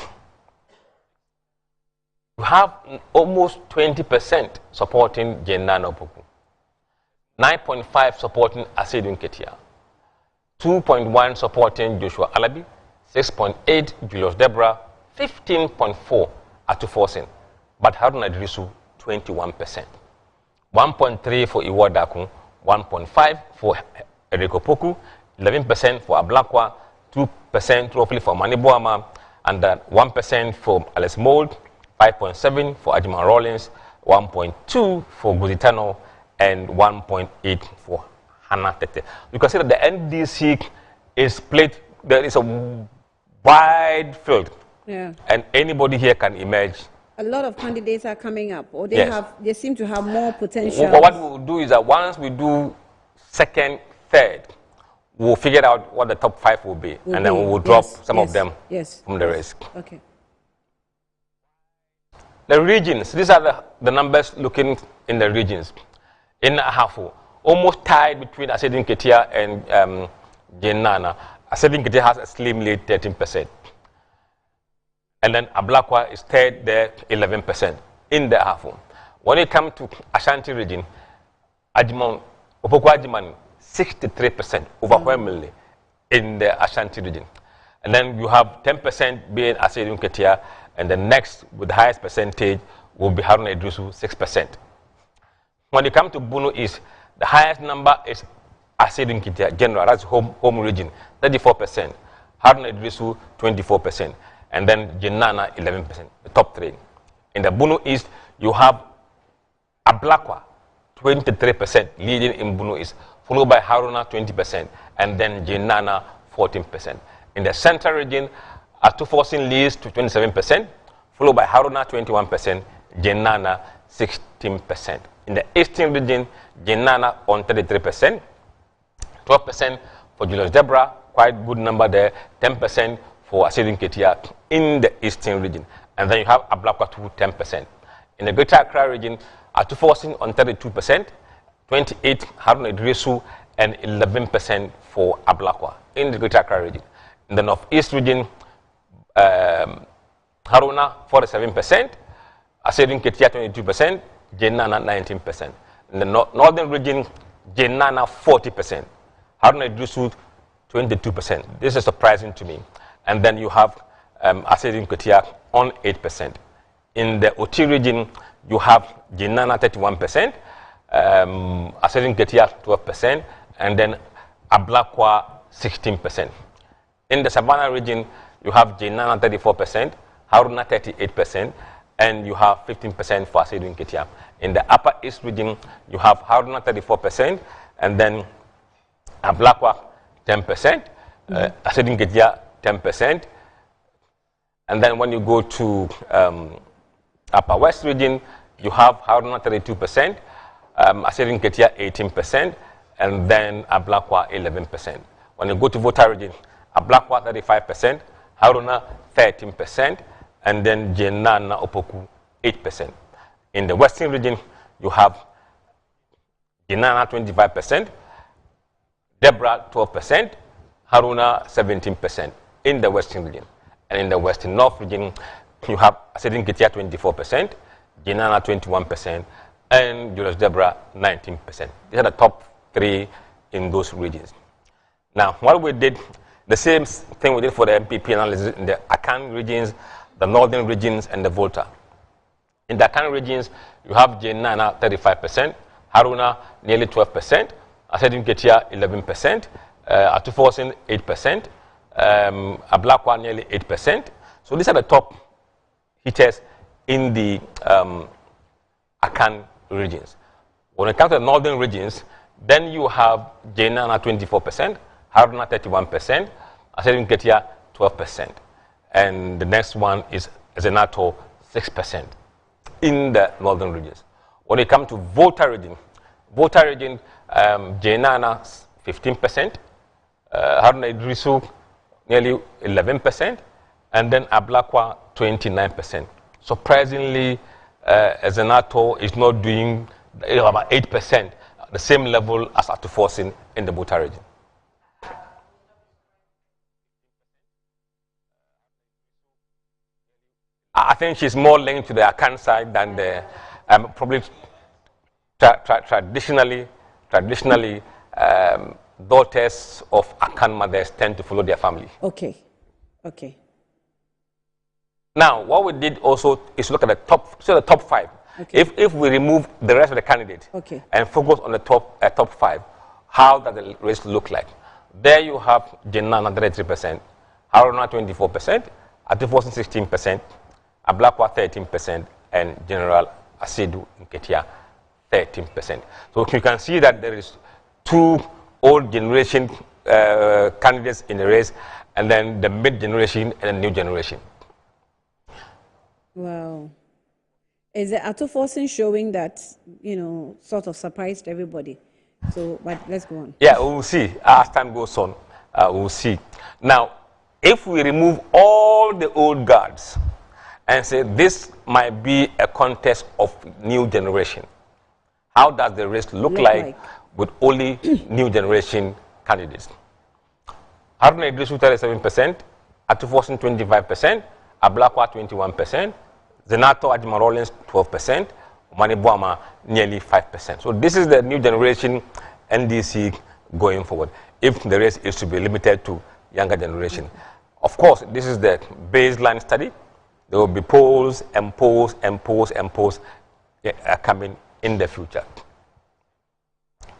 you have almost 20% supporting Jenana Opoku, 9.5 supporting Asedin Ketia, 2.1 supporting Joshua Alabi, 6.8 Julius Deborah, 15.4 Atufosin, but Haruna Idrisu 21%. 1.3 for Iwadaku, 1.5 for Eriko Poku, 11% for Ablakwa, 2% roughly for Manibuama, and 1% for Alice Mould, 5.7 for Ajiman Rollins, 1.2 for Guzitano, and 1.8 for Hannah Tete. You can see that the NDC is split. There is a wide field, and anybody here can emerge. A lot of candidates are coming up, or they seem to have more potential. What we will do is that once we do second, third, we'll figure out what the top 5 will be, and then we will drop some of them from the race. Okay. The regions, these are the numbers looking in the regions. In Ahafo, almost tied between Asedin Ketia and Jenana. Asedin Ketia has a slim lead, 13%. And then Ablakwa is third there, 11% in the Ahafo. When it comes to Ashanti region, Opoku Ajiman, 63% overwhelmingly in the Ashanti region. And then you have 10% being Asedin Ketia, and the next with the highest percentage will be Haruna Idrisu, 6%. When you come to Bunu East, the highest number is Asedin Ketia General, that's home region, 34%. Haruna Idrisu, 24%. And then Jenana, 11%, the top 3. In the Bunu East, you have Ablakwa, 23% leading in Bunu East, followed by Haruna, 20%, and then Jenana, 14%. In the Central region, Atufosin leads to 27%, followed by Haruna, 21%, Jenana, 16%. In the Eastern region, Jenana on 33%, 12% for Julius Deborah, quite good number there, 10% for Asedin Ketia in the Eastern region. And then you have Ablakwa to 10%. In the Greater Accra region, Atufosin on 32%, 28% Haruna Idrisu, and 11% for Ablakwa in the Greater Accra region. In the Northeast region, Haruna 47%, Asedin Ketia 22%, Jenana 19%. In the Northern region, Jenana 40%, Haruna Idrisu 22%. This is surprising to me. And then you have Asedin Ketia on 8%. In the Oti region, you have Jenana 31%, Asedin Ketia 12%, and then Ablakwa 16%. In the Savannah region, you have Jenana 34%, Haruna 38%, and you have 15% for Asedin Ketia. In the Upper East region, you have Haruna 34%, and then Ablakwa 10%, Asedin Ketia 10%. And then when you go to Upper West region, you have Haruna 32%, Asirin Ketia 18%, and then Ablakwa 11%. When you go to Volta region, Ablakwa 35%, Haruna 13%, and then Jenana Opoku 8%. In the Western region, you have Jenana 25%, Debra 12%, Haruna 17% in the Western region. And in the Western North region, you have Asirin Ketia 24%, Jenana 21%, and Julius Debra 19%. These are the top 3 in those regions. Now, what we did, the same thing we did for the MPP analysis in the Akan regions, the northern regions, and the Volta. In the Akan regions, you have Jenana 35%, Haruna nearly 12%, Asirin Ketia 11%, Atufosin 8%, Ablakwa nearly 8%. So these are the top hitters in the Akan regions. When it comes to the northern regions, then you have Jenana 24%, Haruna 31%, Asirin Ketia 12%. And the next one is Zenato 6% in the northern regions. When it comes to Volta region, Jenana 15%, Haruna Idrisu nearly 11%, and then Ablakwa 29%. Surprisingly, Zenato is not doing about 8%, the same level as Atufosin in the Volta region. I think she's more linked to the Akan side than the probably traditionally daughters of Akan mothers tend to follow their family. Okay. Now, what we did also is look at the top 5. Okay. If we remove the rest of the candidates and focus on the top 5, how does the race look like? There you have Jenana 33%, Haruna 24%, Atufosin 16%, Ablakwa 13%, and General Asidu Nketia 13%. So you can see that there is 2 old generation candidates in the race, and then the mid generation and the new generation. Wow. Is the Atufosin showing that, sort of surprised everybody? So, but let's go on. Yeah, we'll see. As time goes on, we'll see. Now, if we remove all the old guards and say this might be a contest of new generation, how does the race look like with only new generation candidates? Haruna Idrisu 37%, Atufosin 25%, Ablakwa 21%, Zenato Ajimarolins 12%, Manibuama nearly 5%. So this is the new generation NDC going forward, if the race is to be limited to younger generation. Of course, this is the baseline study. There will be polls and polls and polls and polls coming in the future.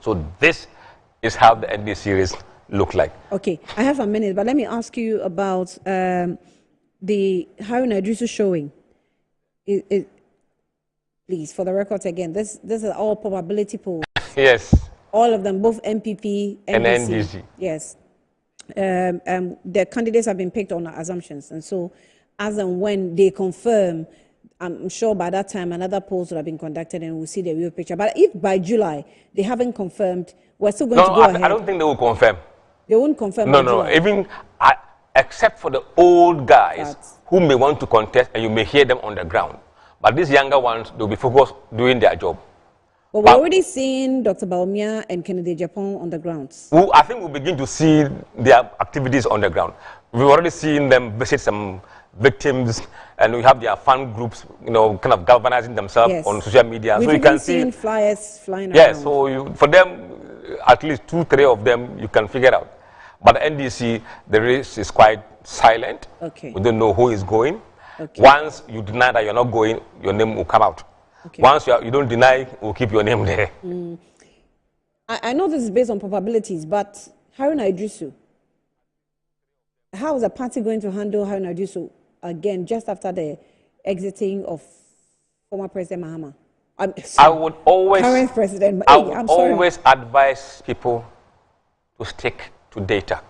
So this is how the NDC race look like. Okay, I have a minute, but let me ask you about the Haruna Idrisu showing. Please, for the records again, this is all probability polls. Yes. All of them, both MPP and NDC. Yes. The candidates have been picked on assumptions, and so as and when they confirm, I'm sure by that time another polls would have been conducted and we'll see the real picture. But if by July they haven't confirmed, we're still going to go ahead. I don't think they will confirm. They won't confirm. No. Even except for the old guys who may want to contest, and you may hear them on the ground. But these younger ones, they'll be focused doing their job. But we're already seeing Dr. Baumia and Kennedy Japan on the grounds. I think we'll begin to see their activities on the ground. We've already seen them visit some victims, and we have their fan groups, kind of galvanizing themselves on social media. We've so you can see flyers flying around. Yes, so for them, at least 2-3 of them, you can figure out. But the NDC, the race is quite silent. Okay. We don't know who is going. Okay. Once you deny that you're not going, your name will come out. Okay. Once you don't deny, we'll keep your name there. I know this is based on probabilities, but Haruna Idrisu, how is the party going to handle Haruna Idrisu again just after the exiting of former President Mahama? I would always, current president. I would always advise people to stick to data.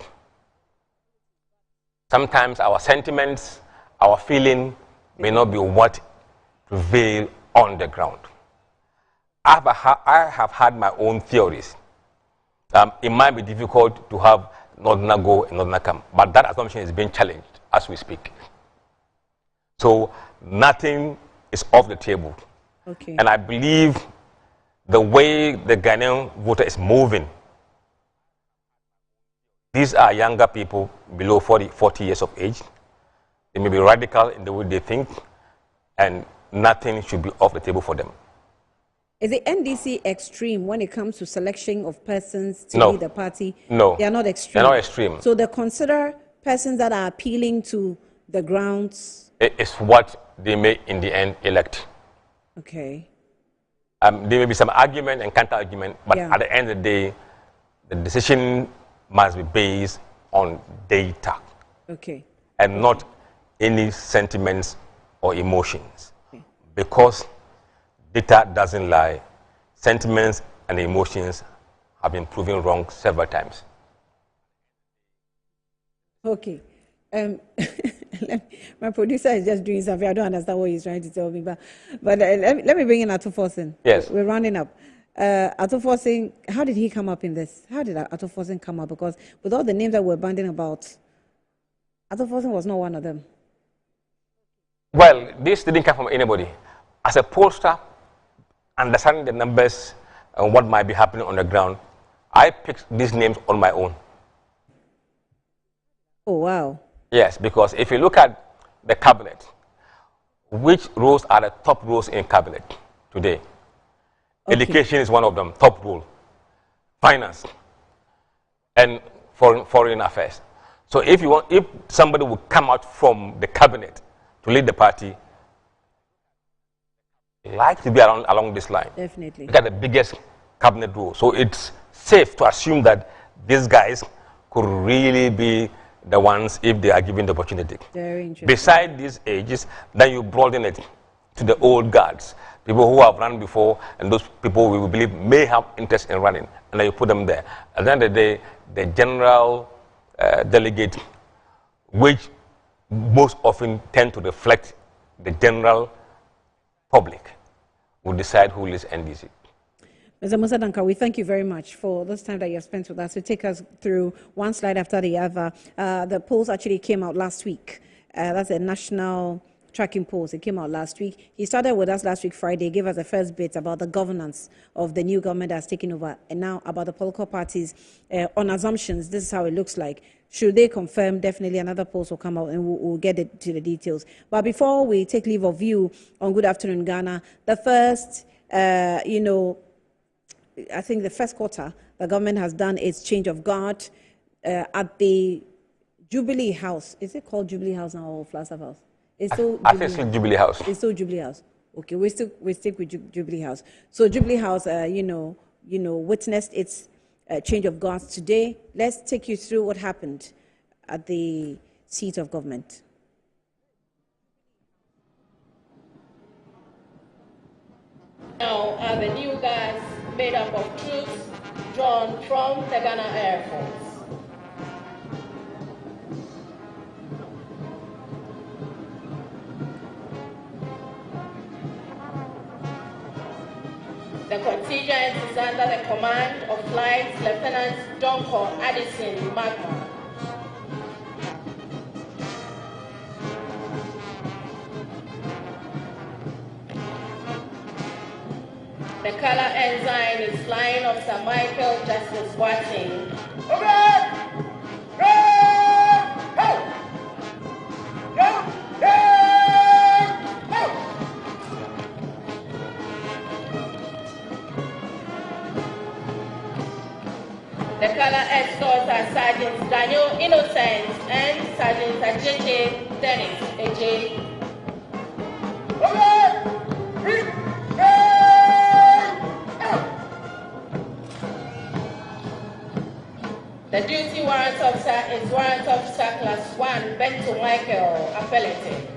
sometimes our sentiments, our feeling may not be what prevail on the ground. I have had my own theories. It might be difficult to have Northern go and Northern come, but that assumption is being challenged as we speak. So nothing is off the table. Okay. And I believe the way the Ghanaian voter is moving, these are younger people below 40 years of age. They may be radical in the way they think, and nothing should be off the table for them. Is the NDC extreme when it comes to selection of persons to No. lead the party? No. They are not extreme. They're not extreme. So they consider persons that are appealing to the grounds. It's what they may in the end elect. Okay. There may be some argument and counter-argument, but Yeah. at the end of the day, the decision must be based on data. Okay. And not any sentiments or emotions. Okay. Because data doesn't lie. Sentiments and emotions have been proven wrong several times. Okay. My producer is just doing something. I don't understand what he's trying to tell me. But let me bring in Atufosin. Yes. We're rounding up. Atufosin, how did he come up in this? How did Atufosin come up? Because with all the names that we're banding about, Atufosin was not one of them. Well, this didn't come from anybody. As a pollster, understanding the numbers and what might be happening on the ground, I picked these names on my own. Oh, wow. Yes, because if you look at the cabinet, which roles are the top roles in cabinet today? Okay. Education is one of them, top role. Finance and foreign affairs. So if somebody would come out from the cabinet to lead the party, like to be along this line. Definitely. Look at the biggest cabinet role. So it's safe to assume that these guys could really be the ones if they are given the opportunity. Very interesting. Beside these ages, then you broaden it to the old guards, people who have run before, and those people we believe may have interest in running, and then you put them there. At the end of the day, the general delegate, which most often tend to reflect the general public, will decide who leads NDC. Mr. Musa Dankwa, we thank you very much for this time that you have spent with us. To take us through one slide after the other. The polls actually came out last week. That's a national tracking polls. It came out last week. He started with us last week, Friday, gave us the first bit about the governance of the new government that's taken over, and now about the political parties on assumptions. This is how it looks like. Should they confirm, definitely another post will come out and we'll get it to the details. But before we take leave of you on Good Afternoon Ghana, the first, I think the first quarter, the government has done its change of guard at the Jubilee House. Is it called Jubilee House now or Flagstaff House? It's still I think it's Jubilee House. It's still Jubilee House. Okay, we stick with Jubilee House. So Jubilee House, witnessed its change of guards today. Let's take you through what happened at the seat of government. Now are the new guards made up of troops drawn from the Ghana Air Force. The contingent is under the command of Flight Lieutenant Donko Addison Magma. The color ensign is Flying Officer Michael Justice Watting. The color escorts are Sergeant Daniel Innocent and Sergeant Ajay Dennis AJ. The duty warrant officer is Warrant Officer Class 1 Bento Michael Appellate.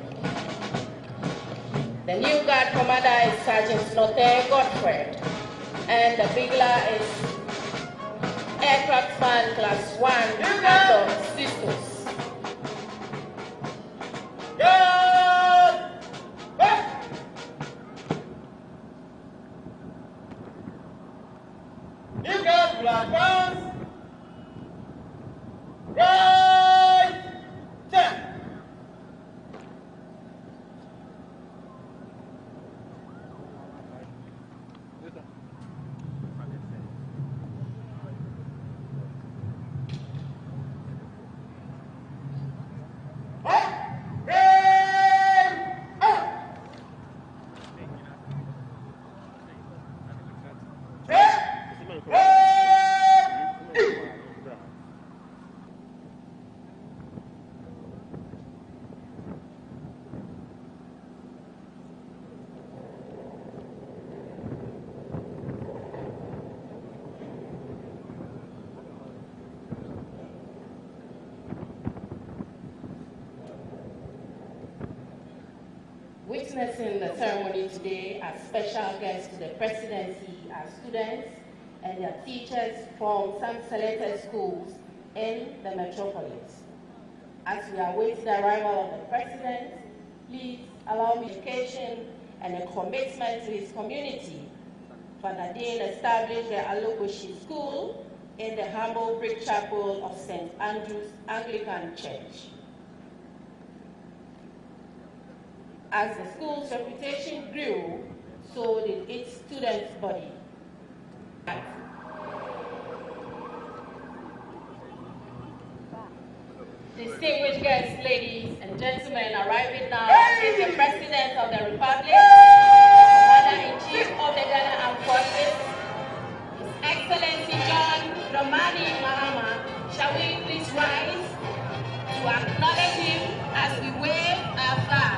The new guard commander is Sergeant Note Godfrey, and the bigler is Aircraftman Class 1 Victor Sistos. Witnessing the ceremony today as special guests to the presidency are students and their teachers from some selected schools in the metropolis. As we await the arrival of the president, please allow me education and a commitment to his community. Father Dean established the Alokoshi School in the humble brick chapel of St. Andrew's Anglican Church. As the school's reputation grew, so did its students' body. Distinguished guests, ladies and gentlemen, arriving now is the President of the Republic, Commander-in-Chief of the Ghana Armed Forces, His Excellency John Dramani Mahama. Shall we please rise to acknowledge him as we wave our flag?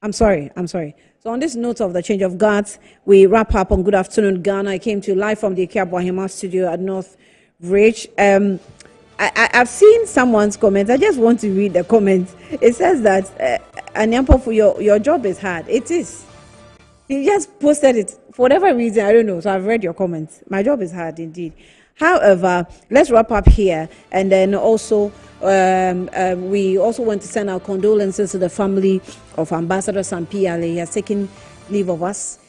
I'm sorry. So on this note of the change of guards, we wrap up on Good Afternoon Ghana. I came to you live from the Kiabwahima studio at North Ridge. I've seen someone's comment. I just want to read the comment. It says that, Anyampo, for your job is hard. It is. You just posted it for whatever reason. I don't know. So I've read your comments. My job is hard indeed. However, let's wrap up here. And then also, we also want to send our condolences to the family of Ambassador Sampi Yali. He has taken leave of us.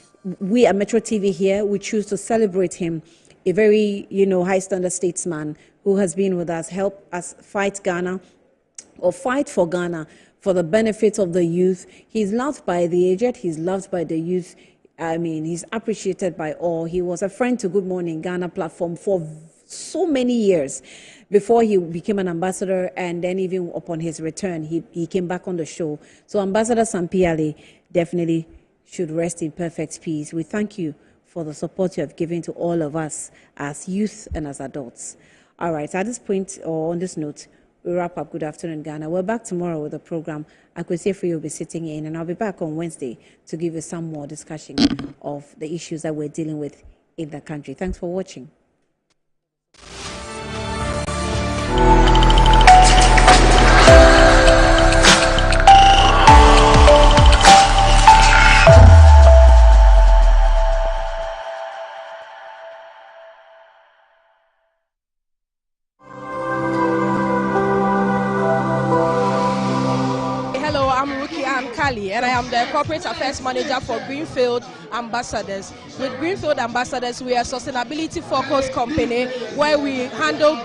We at Metro TV here, we choose to celebrate him, a very, high standard statesman who has been with us, help us fight Ghana or fight for Ghana for the benefit of the youth. He's loved by the aged. He's loved by the youth. He's appreciated by all. He was a friend to Good Morning Ghana platform for so many years before he became an ambassador, and then even upon his return, he came back on the show. So Ambassador Sampi Yali definitely should rest in perfect peace. We thank you for the support you have given to all of us as youth and as adults. All right, at this point, or on this note, we wrap up Good Afternoon Ghana. We're back tomorrow with a program. Akwesi Free will be sitting in, and I'll be back on Wednesday to give you some more discussion of the issues that we're dealing with in the country. Thanks for watching. And I am the Corporate Affairs Manager for Greenfield Ambassadors. With Greenfield Ambassadors, we are a sustainability-focused company where we handle